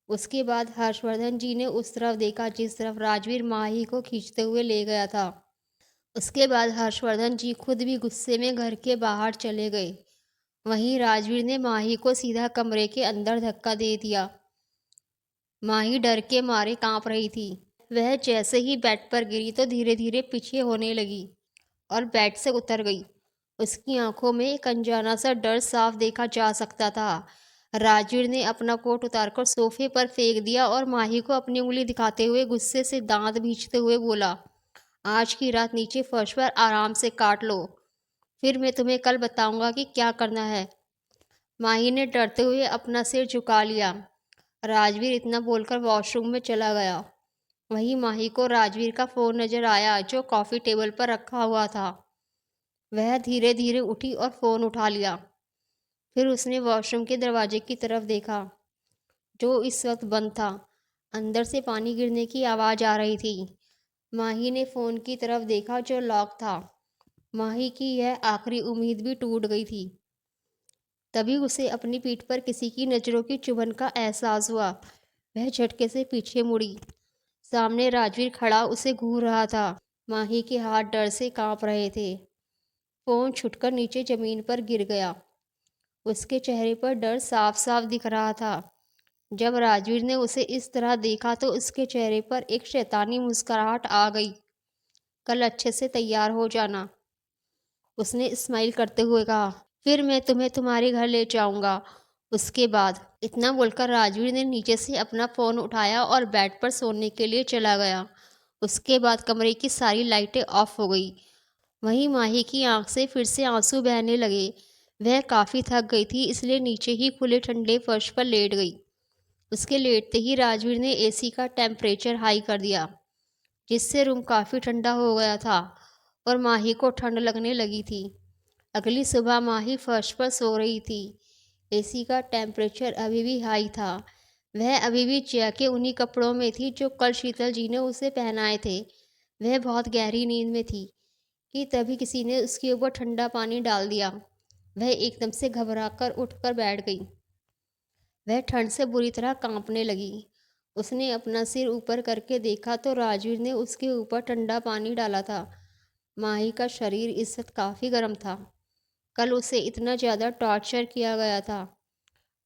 Speaker 1: उसके बाद हर्षवर्धन जी ने उस तरफ देखा जिस तरफ राजवीर माही को खींचते हुए ले गया था। उसके बाद हर्षवर्धन जी खुद भी गुस्से में घर के बाहर चले गए। वहीं राजवीर ने माही को सीधा कमरे के अंदर धक्का दे दिया। माही डर के मारे कांप रही थी। वह जैसे ही बेड पर गिरी तो धीरे धीरे पीछे होने लगी और बेड से उतर गई। उसकी आंखों में एक अनजाना सा डर साफ देखा जा सकता था। राजवीर ने अपना कोट उतारकर सोफे पर फेंक दिया और माही को अपनी उंगली दिखाते हुए गुस्से से दांत भींचते हुए बोला, आज की रात नीचे फर्श पर आराम से काट लो, फिर मैं तुम्हें कल बताऊंगा कि क्या करना है। माही ने डरते हुए अपना सिर झुका लिया। राजवीर इतना बोलकर वॉशरूम में चला गया। वहीं माही को राजवीर का फोन नजर आया, जो कॉफी टेबल पर रखा हुआ था। वह धीरे धीरे उठी और फोन उठा लिया। फिर उसने वॉशरूम के दरवाजे की तरफ देखा, जो इस वक्त बंद था। अंदर से पानी गिरने की आवाज़ आ रही थी। माही ने फ़ोन की तरफ देखा, जो लॉक था। माही की यह आखिरी उम्मीद भी टूट गई थी। तभी उसे अपनी पीठ पर किसी की नज़रों की चुभन का एहसास हुआ। वह झटके से पीछे मुड़ी। सामने राजवीर खड़ा उसे घूर रहा था। माही के हाथ डर से कांप रहे थे। फ़ोन छुटकर नीचे ज़मीन पर गिर गया। उसके चेहरे पर डर साफ साफ दिख रहा था। जब राजवीर ने उसे इस तरह देखा तो उसके चेहरे पर एक शैतानी मुस्कुराहट आ गई। कल अच्छे से तैयार हो जाना, उसने स्माइल करते हुए कहा। फिर मैं तुम्हें तुम्हारे घर ले जाऊंगा उसके बाद इतना बोलकर राजवीर ने नीचे से अपना फ़ोन उठाया और बेड पर सोने के लिए चला गया। उसके बाद कमरे की सारी लाइटें ऑफ हो गई। वहीं माही की आंख से फिर से आंसू बहने लगे। वह काफ़ी थक गई थी, इसलिए नीचे ही खुले ठंडे फर्श पर लेट गई। उसके लेटते ही राजवीर ने एसी का टेम्परेचर हाई कर दिया, जिससे रूम काफ़ी ठंडा हो गया था और माही को ठंड लगने लगी थी। अगली सुबह माही फर्श पर सो रही थी। एसी का टेम्परेचर अभी भी हाई था। वह अभी भी जिया के उन्हीं कपड़ों में थी जो कल शीतल जी ने उसे पहनाए थे। वह बहुत गहरी नींद में थी कि तभी किसी ने उसके ऊपर ठंडा पानी डाल दिया। वह एकदम से घबराकर उठकर बैठ गई। वह ठंड से बुरी तरह कांपने लगी। उसने अपना सिर ऊपर करके देखा तो राजवीर ने उसके ऊपर ठंडा पानी डाला था। माही का शरीर इस वक्त काफ़ी गर्म था। कल उसे इतना ज़्यादा टॉर्चर किया गया था।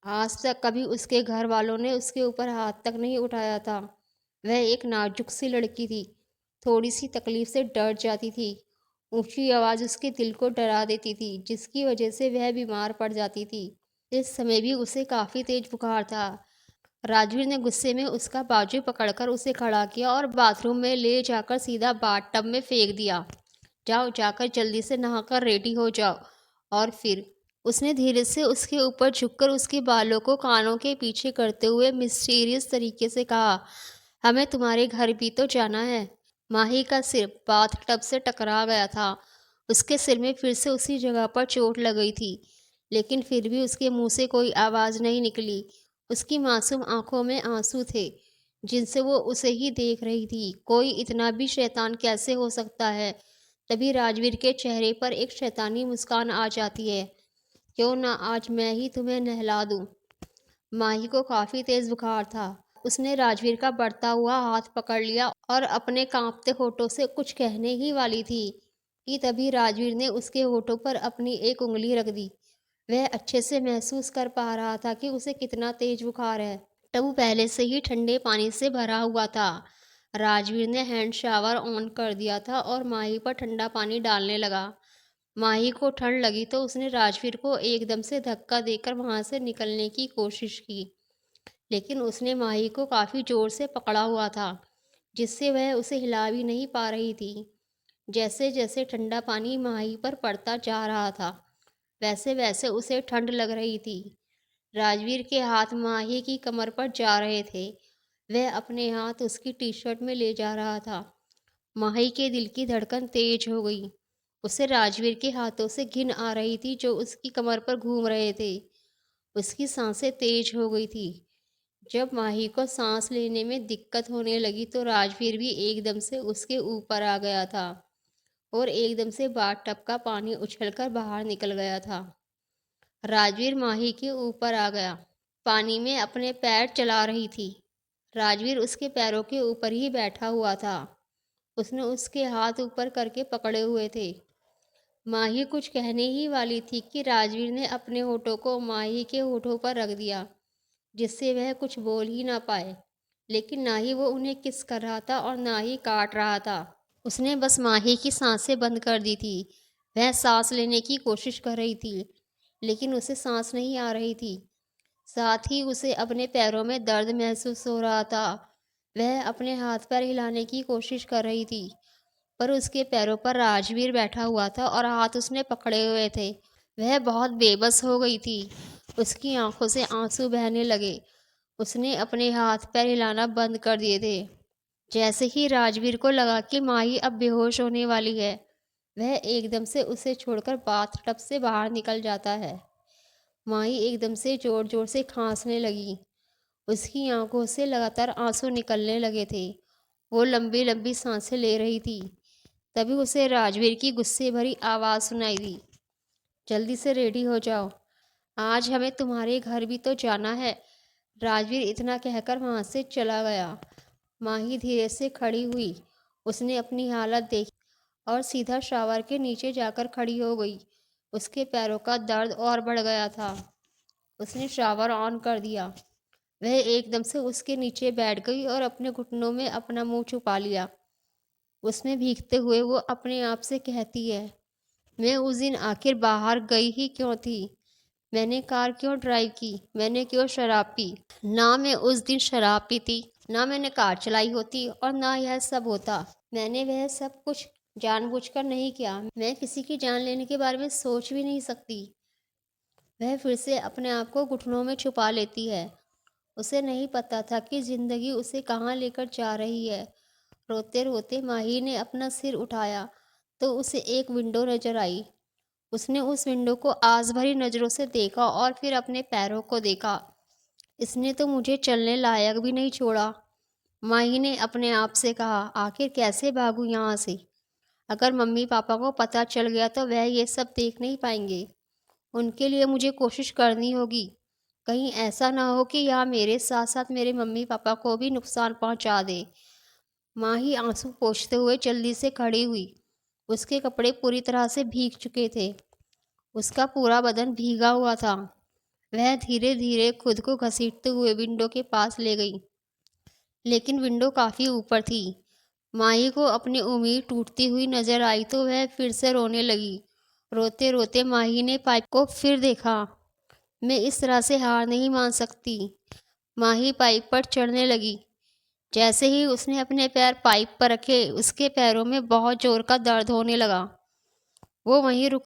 Speaker 1: आज तक कभी उसके घर वालों ने उसके ऊपर हाथ तक नहीं उठाया था। वह एक नाजुक सी लड़की थी, थोड़ी सी तकलीफ से डर जाती थी। ऊंची आवाज़ उसके दिल को डरा देती थी, जिसकी वजह से वह बीमार पड़ जाती थी। इस समय भी उसे काफ़ी तेज बुखार था। राजवीर ने गुस्से में उसका बाजू पकड़कर उसे खड़ा किया और बाथरूम में ले जाकर सीधा बाथटब में फेंक दिया। जाओ, जाकर जल्दी से नहाकर रेडी हो जाओ। और फिर उसने धीरे से उसके ऊपर झुककर उसके बालों को कानों के पीछे करते हुए मिस्टीरियस तरीके से कहा, हमें तुम्हारे घर भी तो जाना है। माही का सिर बाथ टब से टकरा गया था। उसके सिर में फिर से उसी जगह पर चोट लग गई थी, लेकिन फिर भी उसके मुंह से कोई आवाज़ नहीं निकली। उसकी मासूम आंखों में आंसू थे, जिनसे वो उसे ही देख रही थी। कोई इतना भी शैतान कैसे हो सकता है? तभी राजवीर के चेहरे पर एक शैतानी मुस्कान आ जाती है। क्यों ना आज मैं ही तुम्हें नहला दूं। माही को काफी तेज बुखार था। उसने राजवीर का बढ़ता हुआ हाथ पकड़ लिया और अपने कांपते होठों से कुछ कहने ही वाली थी कि तभी राजवीर ने उसके होठों पर अपनी एक उंगली रख दी। वह अच्छे से महसूस कर पा रहा था कि उसे कितना तेज बुखार है। टब पहले से ही ठंडे पानी से भरा हुआ था। राजवीर ने हैंड शावर ऑन कर दिया था और माही पर ठंडा पानी डालने लगा। माही को ठंड लगी तो उसने राजवीर को एकदम से धक्का देकर वहां से निकलने की कोशिश की, लेकिन उसने माही को काफी जोर से पकड़ा हुआ था, जिससे वह उसे हिला भी नहीं पा रही थी। जैसे जैसे ठंडा पानी माही पर पड़ता जा रहा था, वैसे वैसे उसे ठंड लग रही थी। राजवीर के हाथ माही की कमर पर जा रहे थे। वह अपने हाथ उसकी टी शर्ट में ले जा रहा था। माही के दिल की धड़कन तेज हो गई। उसे राजवीर के हाथों से घिन आ रही थी जो उसकी कमर पर घूम रहे थे। उसकी सांसें तेज हो गई थी। जब माही को सांस लेने में दिक्कत होने लगी तो राजवीर भी एकदम से उसके ऊपर आ गया था और एकदम से बाथटब का पानी उछलकर बाहर निकल गया था। राजवीर माही के ऊपर आ गया, पानी में अपने पैर चला रही थी। राजवीर उसके पैरों के ऊपर ही बैठा हुआ था। उसने उसके हाथ ऊपर करके पकड़े हुए थे। माही कुछ कहने ही वाली थी कि राजवीर ने अपने होठों को माही के होठों पर रख दिया, जिससे वह कुछ बोल ही ना पाए। लेकिन ना ही वो उन्हें किस कर रहा था और ना ही काट रहा था। उसने बस माही की सांसें बंद कर दी थी। वह सांस लेने की कोशिश कर रही थी, लेकिन उसे सांस नहीं आ रही थी। साथ ही उसे अपने पैरों में दर्द महसूस हो रहा था। वह अपने हाथ पैर हिलाने की कोशिश कर रही थी, पर उसके पैरों पर राजवीर बैठा हुआ था और हाथ उसने पकड़े हुए थे। वह बहुत बेबस हो गई थी। उसकी आंखों से आंसू बहने लगे। उसने अपने हाथ पैर हिलाना बंद कर दिए थे। जैसे ही राजवीर को लगा कि माही अब बेहोश होने वाली है, वह एकदम से उसे छोड़कर बाथटब से बाहर निकल जाता है। माही एकदम से जोर जोर से खांसने लगी। उसकी आंखों से लगातार आंसू निकलने लगे थे। वो लंबी लंबी सांसें ले रही थी। तभी उसे राजवीर की गुस्से भरी आवाज़ सुनाई दी, जल्दी से रेडी हो जाओ, आज हमें तुम्हारे घर भी तो जाना है। राजवीर इतना कहकर वहाँ से चला गया। माही धीरे से खड़ी हुई। उसने अपनी हालत देखी और सीधा शावर के नीचे जाकर खड़ी हो गई। उसके पैरों का दर्द और बढ़ गया था। उसने शावर ऑन कर दिया। वह एकदम से उसके नीचे बैठ गई और अपने घुटनों में अपना मुंह छुपा लिया। उसमें भीगते हुए वो अपने आप से कहती है, मैं उस दिन आखिर बाहर गई ही क्यों थी? मैंने कार क्यों ड्राइव की, मैंने क्यों शराब पी? ना मैं उस दिन शराब पीती, ना मैंने कार चलाई होती और ना यह सब होता। मैंने वह सब कुछ जानबूझकर नहीं किया। मैं किसी की जान लेने के बारे में सोच भी नहीं सकती। वह फिर से अपने आप को घुटनों में छुपा लेती है। उसे नहीं पता था कि ज़िंदगी उसे कहाँ लेकर जा रही है। रोते-रोते माही ने अपना सिर उठाया तो उसे एक विंडो नज़र आई। उसने उस विंडो को आस भरी नज़रों से देखा और फिर अपने पैरों को देखा। इसने तो मुझे चलने लायक भी नहीं छोड़ा। माही ने अपने आप से कहा, आखिर कैसे भागूं यहाँ से? अगर मम्मी पापा को पता चल गया तो वह ये सब देख नहीं पाएंगे। उनके लिए मुझे कोशिश करनी होगी। कहीं ऐसा ना हो कि यह मेरे साथ साथ मेरे मम्मी पापा को भी नुकसान पहुंचा दे। माही आंसू पोंछते हुए जल्दी से खड़ी हुई। उसके कपड़े पूरी तरह से भीग चुके थे। उसका पूरा बदन भीगा हुआ था। वह धीरे धीरे खुद को घसीटते हुए विंडो के पास ले गई, लेकिन विंडो काफ़ी ऊपर थी। माही को अपनी उम्मीद टूटती हुई नजर आई तो वह फिर से रोने लगी। रोते रोते माही ने पाइप को फिर देखा। मैं इस तरह से हार नहीं मान सकती। माही पाइप पर चढ़ने लगी। जैसे ही उसने अपने पैर पाइप पर रखे, उसके पैरों में बहुत जोर का दर्द होने लगा। वो वहीं रुक